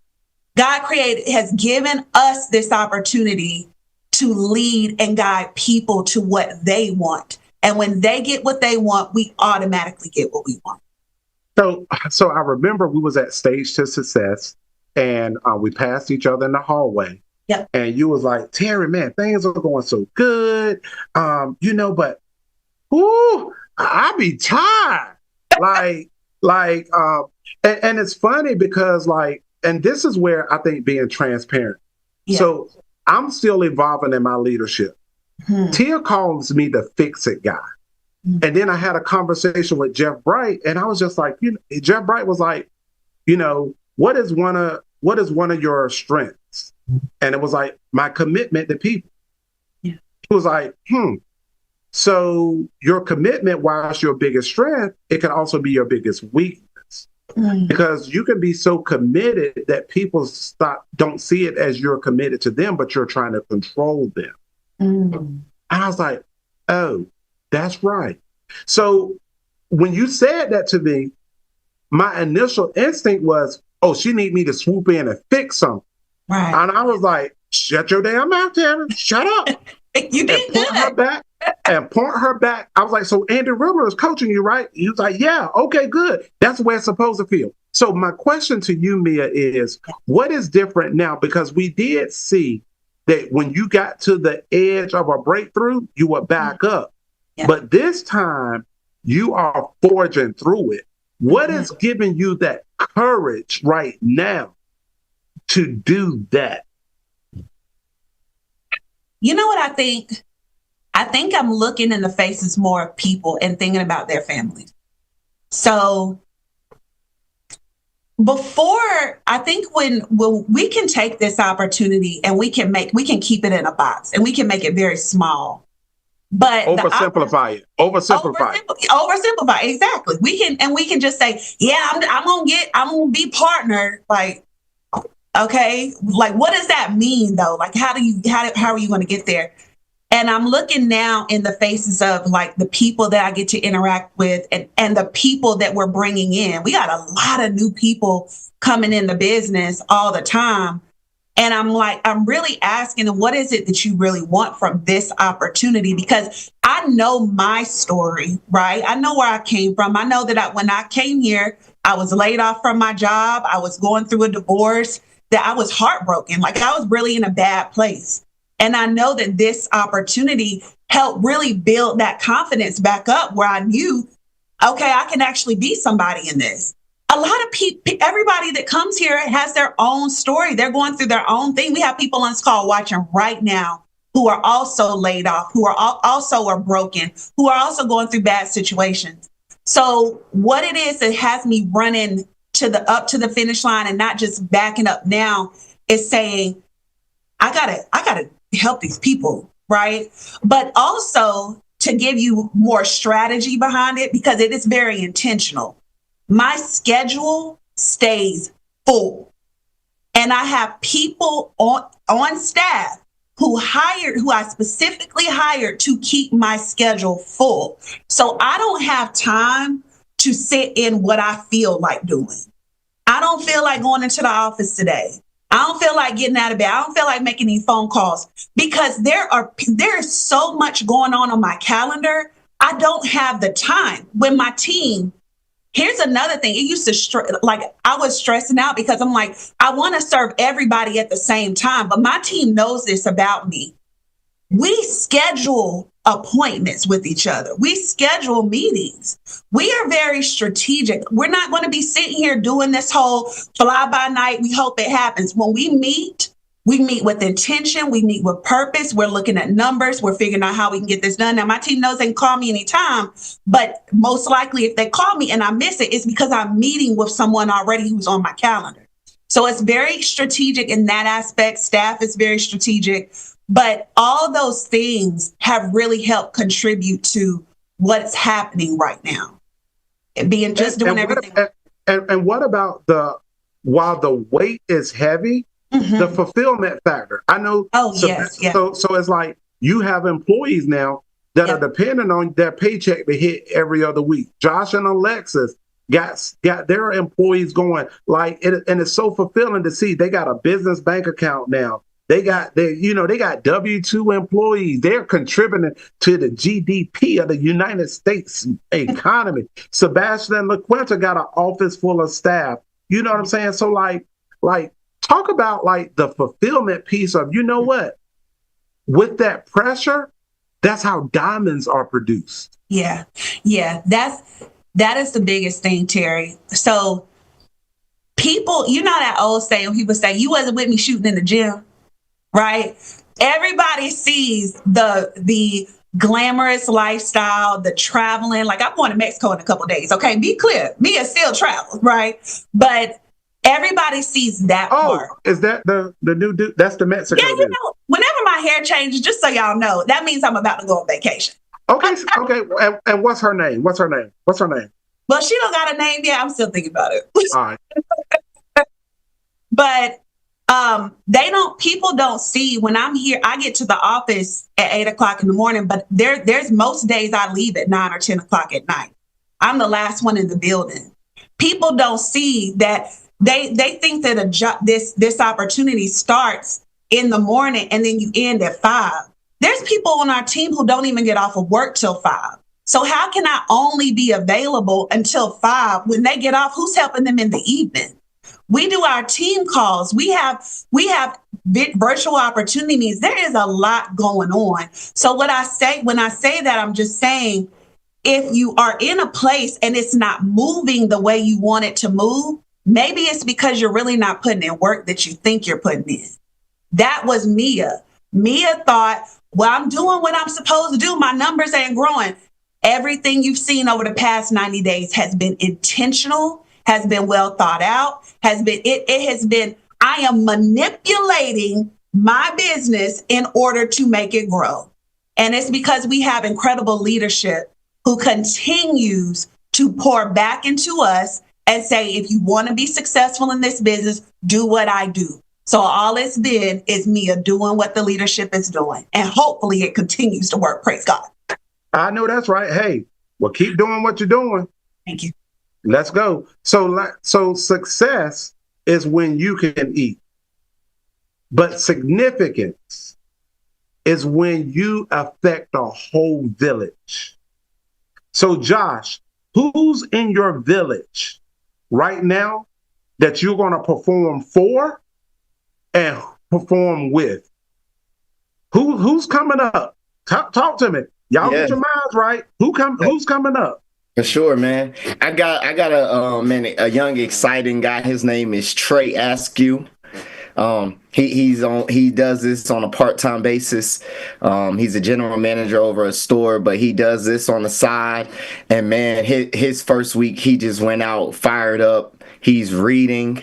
God has given us this opportunity to lead and guide people to what they want. And when they get what they want, we automatically get what we want. So I remember we was at Stage to Success, and we passed each other in the hallway. Yep. And you was like, Terry, man, things are going so good, but I be tired. And it's funny because and this is where I think being transparent. Yeah. So I'm still evolving in my leadership. Tia calls me the fix-it guy. And then I had a conversation with Jeff Bright, and I was just like, Jeff Bright was like, what is one of your strengths? And it was like, my commitment to people. Yeah. It was like, so your commitment, whilst your biggest strength, it can also be your biggest weakness. Because you can be so committed that people don't see it as you're committed to them, but you're trying to control them. And I was like, oh, that's right. So when you said that to me, my initial instinct was, oh, she need me to swoop in and fix something. Right. And I was like, shut your damn mouth, Tanner. Shut up. You did good. Point her back. I was like, so Andy Riddler is coaching you, right? He was like, yeah, okay, good. That's the way it's supposed to feel. So my question to you, Mia, is what is different now? Because we did see that when you got to the edge of a breakthrough, you were back up. Yeah. But this time you are forging through it. What is giving you that courage right now to do that? You know what I think? I think I'm looking in the faces more of people and thinking about their families. So before, I think when we can take this opportunity and we can keep it in a box and we can make it very small. But oversimplify it. Oversimplify. Exactly. We can just say, yeah, I'm gonna be partnered. Like, okay, like what does that mean though? Like how are you going to get there? And I'm looking now in the faces of like the people that I get to interact with and the people that we're bringing in. We got a lot of new people coming in the business all the time. And I'm really asking them, what is it that you really want from this opportunity? Because I know my story, right? I know where I came from. I know that when I came here, I was laid off from my job. I was going through a divorce, that I was heartbroken. Like I was really in a bad place. And I know that this opportunity helped really build that confidence back up where I knew, okay, I can actually be somebody in this. A lot of people, everybody that comes here has their own story. They're going through their own thing. We have people on this call watching right now who are also laid off, who are also broken, who are also going through bad situations. So what it is that has me running up to the finish line and not just backing up now is saying, I gotta help these people, right? But also to give you more strategy behind it, because it is very intentional. My schedule stays full and I have people on staff who I specifically hired to keep my schedule full. So I don't have time to sit in what I feel like doing. I don't feel like going into the office today. I don't feel like getting out of bed. I don't feel like making any phone calls because there's so much going on my calendar. I don't have the time. When my team, here's another thing. It used to I was stressing out because I'm like, I want to serve everybody at the same time, but my team knows this about me. We schedule appointments with each other. We schedule meetings. We are very strategic. We're not going to be sitting here doing this whole fly by night. We hope it happens. When we meet with intention. We meet with purpose. We're looking at numbers. We're figuring out how we can get this done. Now, my team knows they can call me anytime, but most likely if they call me and I miss it, it's because I'm meeting with someone already who's on my calendar. So it's very strategic in that aspect. Staff is very strategic. But all those things have really helped contribute to what's happening right now. Doing everything. And what about while the weight is heavy, the fulfillment factor? I know. Oh, yes. Yeah. So it's like you have employees now that are dependent on their paycheck to hit every other week. Josh and Alexis got their employees going and it's so fulfilling to see they got a business bank account now. They got W-2 employees. They're contributing to the GDP of the United States economy. Sebastian and LaQuinta got an office full of staff. You know what I'm saying? So like talk about the fulfillment piece of, you know what? With that pressure, that's how diamonds are produced. Yeah. That is the biggest thing, Terry. So people, that old saying, people say, you wasn't with me shooting in the gym. Right? Everybody sees the glamorous lifestyle, the traveling. Like, I'm going to Mexico in a couple of days. Okay, be clear. Mia still travels, right? But everybody sees that part. Is that the new dude? That's the Mexico dude. Whenever my hair changes, just so y'all know, that means I'm about to go on vacation. Okay. And what's her name? Well, she don't got a name yet. I'm still thinking about it. All right. But people don't see when I'm here. I get to the office at 8:00 in the morning, but there's most days I leave at 9 or 10 o'clock at night. I'm the last one in the building. People don't see that. They think that this opportunity starts in the morning and then you end at 5. There's people on our team who don't even get off of work till 5. So how can I only be available until 5 when they get off? Who's helping them in the evening? We do our team calls. We have virtual opportunity meetings. There is a lot going on. So when I say that, I'm just saying, if you are in a place and it's not moving the way you want it to move, maybe it's because you're really not putting in work that you think you're putting in. That was Mia. Mia thought, well, I'm doing what I'm supposed to do. My numbers ain't growing. Everything you've seen over the past 90 days has been intentional, has been well thought out, it has been, I am manipulating my business in order to make it grow. And it's because we have incredible leadership who continues to pour back into us and say, if you want to be successful in this business, do what I do. So all it's been is Mia doing what the leadership is doing. And hopefully it continues to work. Praise God. I know that's right. Hey, well, keep doing what you're doing. Thank you. Let's go. So success is when you can eat. But significance is when you affect a whole village. So Josh, who's in your village right now that you're going to perform for and perform with? Who's coming up? Talk to me. Y'all get your minds right. Who's coming up? For sure, man. I got a young, exciting guy. His name is Trey Askew. He does this on a part-time basis. He's a general manager over a store, but he does this on the side. And man, his first week, he just went out fired up. He's reading.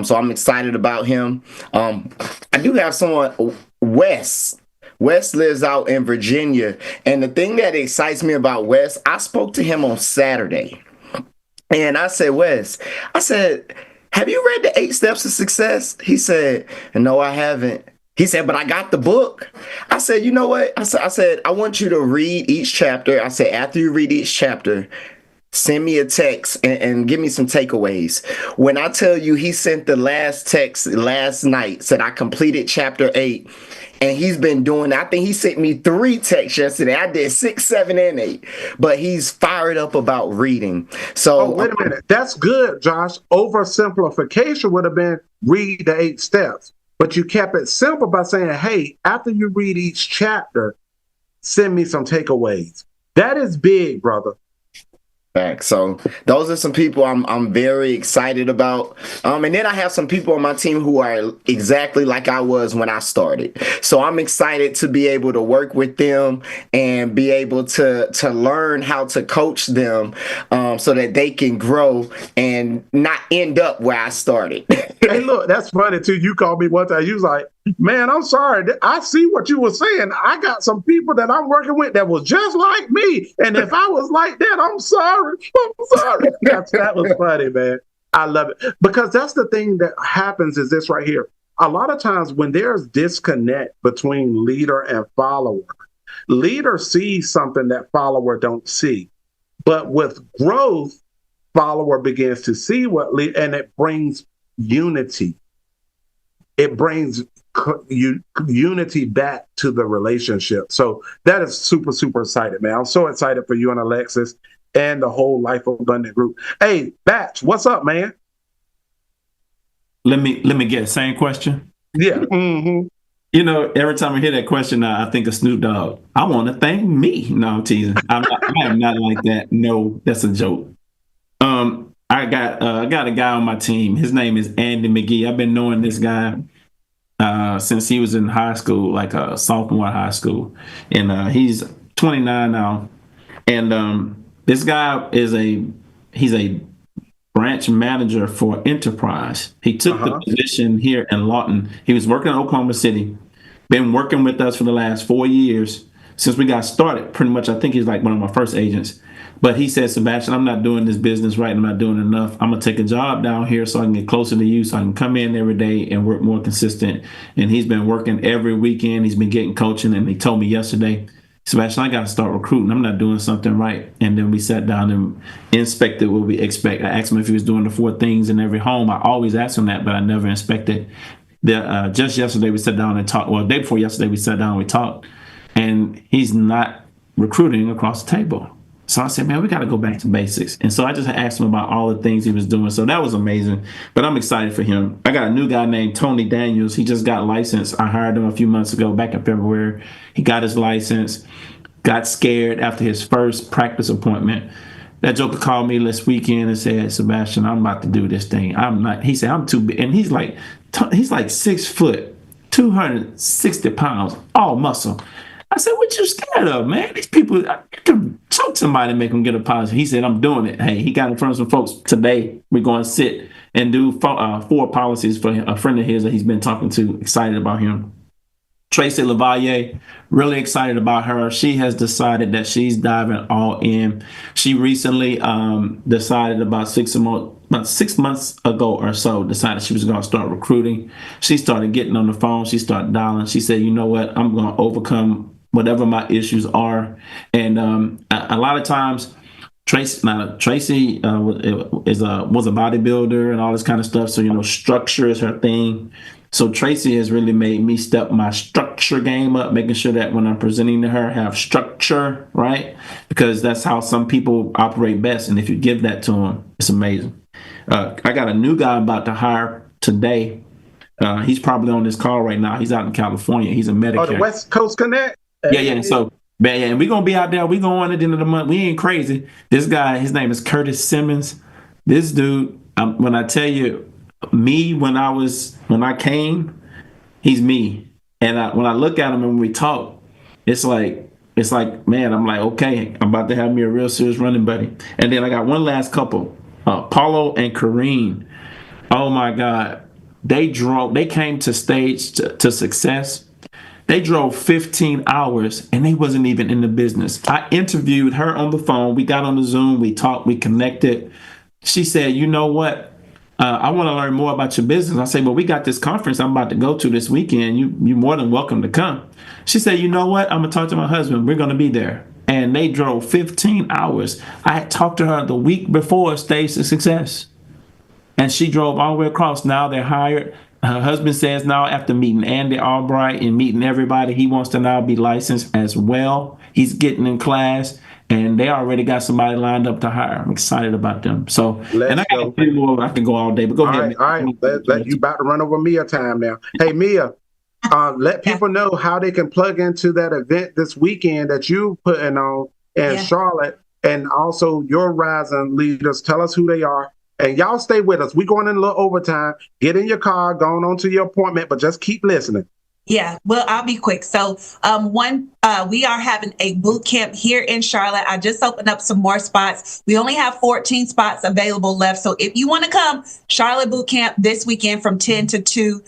So I'm excited about him. I do have someone, Wes. Wes lives out in Virginia. And the thing that excites me about Wes, I spoke to him on Saturday. And I said, Wes, have you read the 8 Steps to Success? He said, no, I haven't. He said, but I got the book. I said, you know what? I said, I want you to read each chapter. I said, after you read each chapter, send me a text and give me some takeaways. When I tell you he sent the last text last night, said I completed chapter 8, and he's been doing, I think he sent me 3 texts yesterday. I did 6, 7, and 8, but he's fired up about reading. So Oh, wait a minute. That's good, Josh. Oversimplification would have been read the 8 steps. But you kept it simple by saying, hey, after you read each chapter, send me some takeaways. That is big, brother. So those are some people I'm very excited about. And then I have some people on my team who are exactly like I was when I started. So I'm excited to be able to work with them and be able to learn how to coach them so that they can grow and not end up where I started. Hey, look, that's funny too. You called me one time. You was like, man, I'm sorry. I see what you were saying. I got some people that I'm working with that was just like me. And if I was like that, I'm sorry. I'm sorry. That was funny, man. I love it. Because that's the thing that happens is this right here. A lot of times when there's disconnect between leader and follower, leader sees something that follower don't see. But with growth, follower begins to see and it brings unity. It brings unity back to the relationship. So that is super, super excited, man. I'm so excited for you and Alexis and the whole Life Abundant group. Hey, Batch, what's up, man? Let me get same question. Yeah. Mm-hmm. You know, every time I hear that question, I think of Snoop Dogg. I want to thank me. No, I'm teasing. I am not like that. No, that's a joke. I got a guy on my team. His name is Andy McGee. I've been knowing this guy since he was in high school, like a sophomore in high school, and he's 29 now. And this guy he's a branch manager for Enterprise. He took the position here in Lawton. He was working in Oklahoma City, been working with us for the last 4 years since we got started. Pretty much, I think he's like one of my first agents. But he said, Sebastian, I'm not doing this business right. I'm not doing enough. I'm going to take a job down here so I can get closer to you, so I can come in every day and work more consistent. And he's been working every weekend. He's been getting coaching. And he told me yesterday, Sebastian, I got to start recruiting. I'm not doing something right. And then we sat down and inspected what we expect. I asked him if he was doing the 4 things in every home. I always ask him that, but I never inspected. Just yesterday, we sat down and talked. Well, the day before yesterday, we sat down and we talked. And he's not recruiting across the table. So I said, man, we got to go back to basics. And so I just asked him about all the things he was doing. So that was amazing. But I'm excited for him. I got a new guy named Tony Daniels. He just got licensed. I hired him a few months ago, back in February. He got his license, got scared after his first practice appointment. That joker called me last weekend and said, Sebastian, I'm about to do this thing. I'm not. He said, I'm too big. And he's like 6 foot, 260 pounds, all muscle. I said, what you scared of, man? These people, you can choke somebody and make them get a positive. He said, I'm doing it. Hey, he got in front of some folks today. We're going to sit and do 4 policies for a friend of his that he's been talking to, excited about him. Tracy Lavalier, really excited about her. She has decided that she's diving all in. She recently decided about 6 months ago or so, decided she was going to start recruiting. She started getting on the phone. She started dialing. She said, you know what? I'm going to overcome whatever my issues are. And a lot of times, Tracy was a bodybuilder and all this kind of stuff. So, you know, structure is her thing. So Tracy has really made me step my structure game up, making sure that when I'm presenting to her, I have structure, right? Because that's how some people operate best. And if you give that to them, it's amazing. I got a new guy I'm about to hire today. He's probably on this call right now. He's out in California. He's a Medicare. Oh, the West Coast Connect? Yeah. So, and we're going to be out there. We're going at the end of the month. We ain't crazy. This guy, his name is Curtis Simmons. This dude, when I tell you, me when I came, he's me. And when I look at him and when we talk, it's like, man, I'm like, okay, I'm about to have me a real serious running buddy. And then I got one last couple, Paulo and Kareen. Oh my God. They came to stage to success. They drove 15 hours and they wasn't even in the business. I interviewed her on the phone. We got on the Zoom, we talked, we connected. She said, you know what? I want to learn more about your business. I say, well, we got this conference I'm about to go to this weekend. You're more than welcome to come. She said, you know what? I'm going to talk to my husband. We're going to be there. And they drove 15 hours. I had talked to her the week before Stage to Success. And she drove all the way across. Now they're hired. Her husband says now after meeting Andy Albright and meeting everybody, he wants to now be licensed as well. He's getting in class. And they already got somebody lined up to hire. I'm excited about them. So, and I got a few more. I can go all day, but go ahead. All right. You about to run over Mia time now. Hey, Mia, let people know how they can plug into that event this weekend that you putting on in Charlotte, and also your rising leaders. Tell us who they are. And y'all stay with us. We're going in a little overtime. Get in your car, going on to your appointment, but just keep listening. Yeah, well, I'll be quick. So we are having a boot camp here in Charlotte. I just opened up some more spots. We only have 14 spots available left. So if you want to come, Charlotte boot camp this weekend from 10 to 2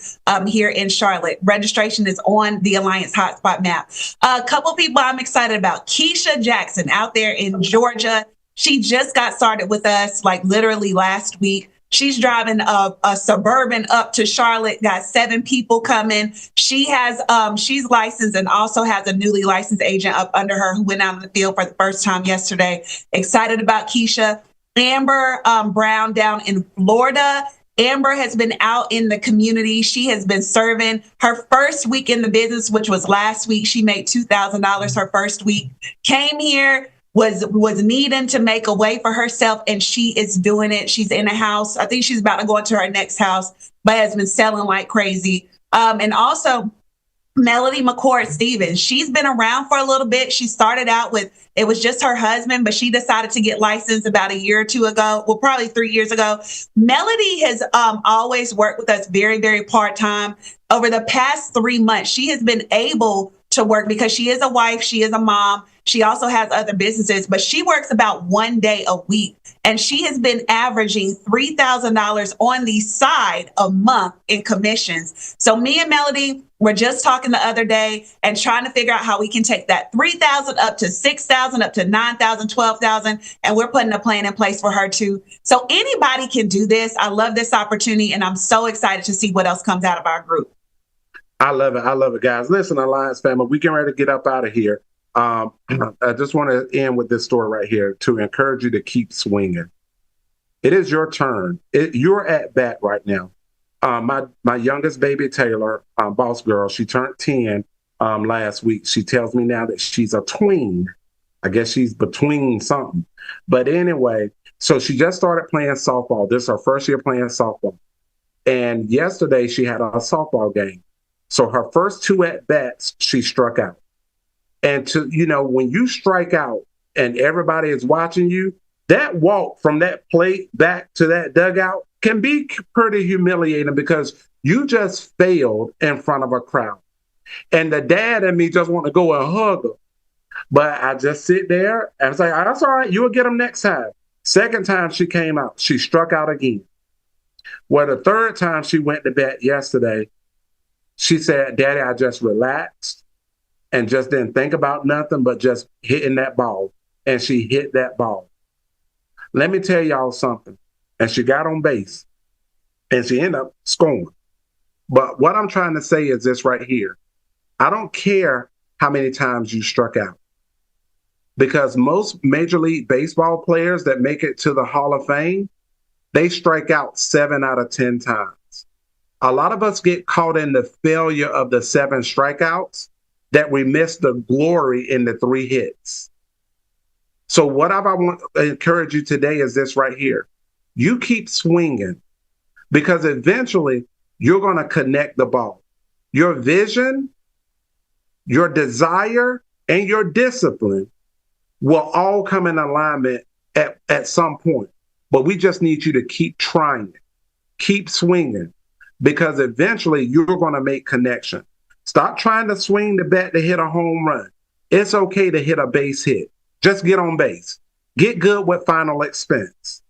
here in Charlotte. Registration is on the Alliance Hotspot map. A couple people I'm excited about. Keisha Jackson out there in Georgia. She just got started with us like literally last week. She's driving a Suburban up to Charlotte, got 7 people coming. She has, she's licensed and also has a newly licensed agent up under her who went out in the field for the first time yesterday. Excited about Keisha. Amber Brown down in Florida. Amber has been out in the community. She has been serving her first week in the business, which was last week. She made $2,000 her first week. Came here, was needing to make a way for herself, and she is doing it. She's in a house. I think she's about to go into her next house, but has been selling like crazy. And also Melody McCord Stevens. She's been around for a little bit. She started out with, it was just her husband, but she decided to get licensed about a year or two ago. Well, probably 3 years ago. Melody has always worked with us very, very part-time. Over the past 3 months, she has been able to work because she is a wife, she is a mom. She also has other businesses, but she works about 1 day a week. And she has been averaging $3,000 on the side a month in commissions. So me and Melody were just talking the other day and trying to figure out how we can take that 3,000 up to 6,000, up to 9,000, 12,000. And we're putting a plan in place for her too. So anybody can do this. I love this opportunity, and I'm so excited to see what else comes out of our group. I love it. I love it, guys. Listen, Alliance family, we getting ready to get up out of here. I just want to end with this story right here to encourage you to keep swinging. It is your turn. You're at bat right now. My youngest baby, Taylor, boss girl, she turned 10 last week. She tells me now that she's a tween. I guess she's between something. But anyway, so she just started playing softball. This is her first year playing softball. And yesterday she had a softball game. So her first 2 at-bats, she struck out. And when you strike out and everybody is watching you, that walk from that plate back to that dugout can be pretty humiliating because you just failed in front of a crowd. And the dad and me just want to go and hug her. But I just sit there and say, that's all right, you'll get them next time. Second time she came out, she struck out again. Well, the third time she went to bat yesterday, she said, Daddy, I just relaxed and just didn't think about nothing but just hitting that ball. And she hit that ball. Let me tell y'all something. And she got on base and she ended up scoring. But what I'm trying to say is this right here. I don't care how many times you struck out, because most Major League Baseball players that make it to the Hall of Fame, they strike out 7 out of 10 times. A lot of us get caught in the failure of the 7 strikeouts that we miss the glory in the 3 hits. So what I want to encourage you today is this right here. You keep swinging, because eventually you're going to connect the ball. Your vision, your desire, and your discipline will all come in alignment at some point. But we just need you to keep trying, keep swinging, because eventually you're going to make connection. Stop trying to swing the bat to hit a home run. It's okay to hit a base hit. Just get on base. Get good with final expense.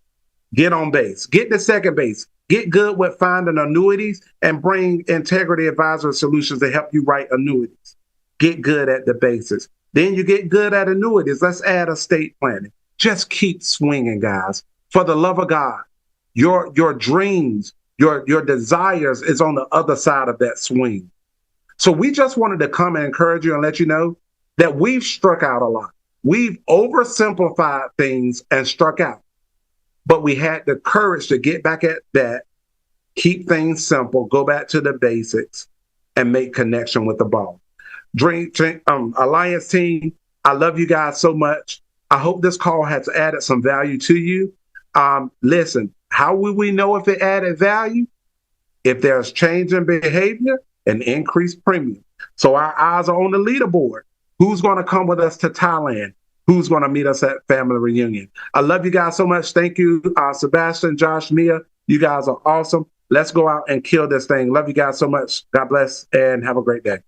Get on base. Get to second base. Get good with finding annuities and bring Integrity Advisory Solutions to help you write annuities. Get good at the bases. Then you get good at annuities. Let's add estate planning. Just keep swinging, guys. For the love of God, your dreams, your desires is on the other side of that swing. So we just wanted to come and encourage you and let you know that we've struck out a lot. We've oversimplified things and struck out. But we had the courage to get back at that, keep things simple, go back to the basics, and make connection with the ball. Alliance team, I love you guys so much. I hope this call has added some value to you. Listen, how will we know if it added value? If there's change in behavior and increased premium. So our eyes are on the leaderboard. Who's going to come with us to Thailand? Who's going to meet us at family reunion? I love you guys so much. Thank you, Sebastian, Josh, Mia. You guys are awesome. Let's go out and kill this thing. Love you guys so much. God bless and have a great day.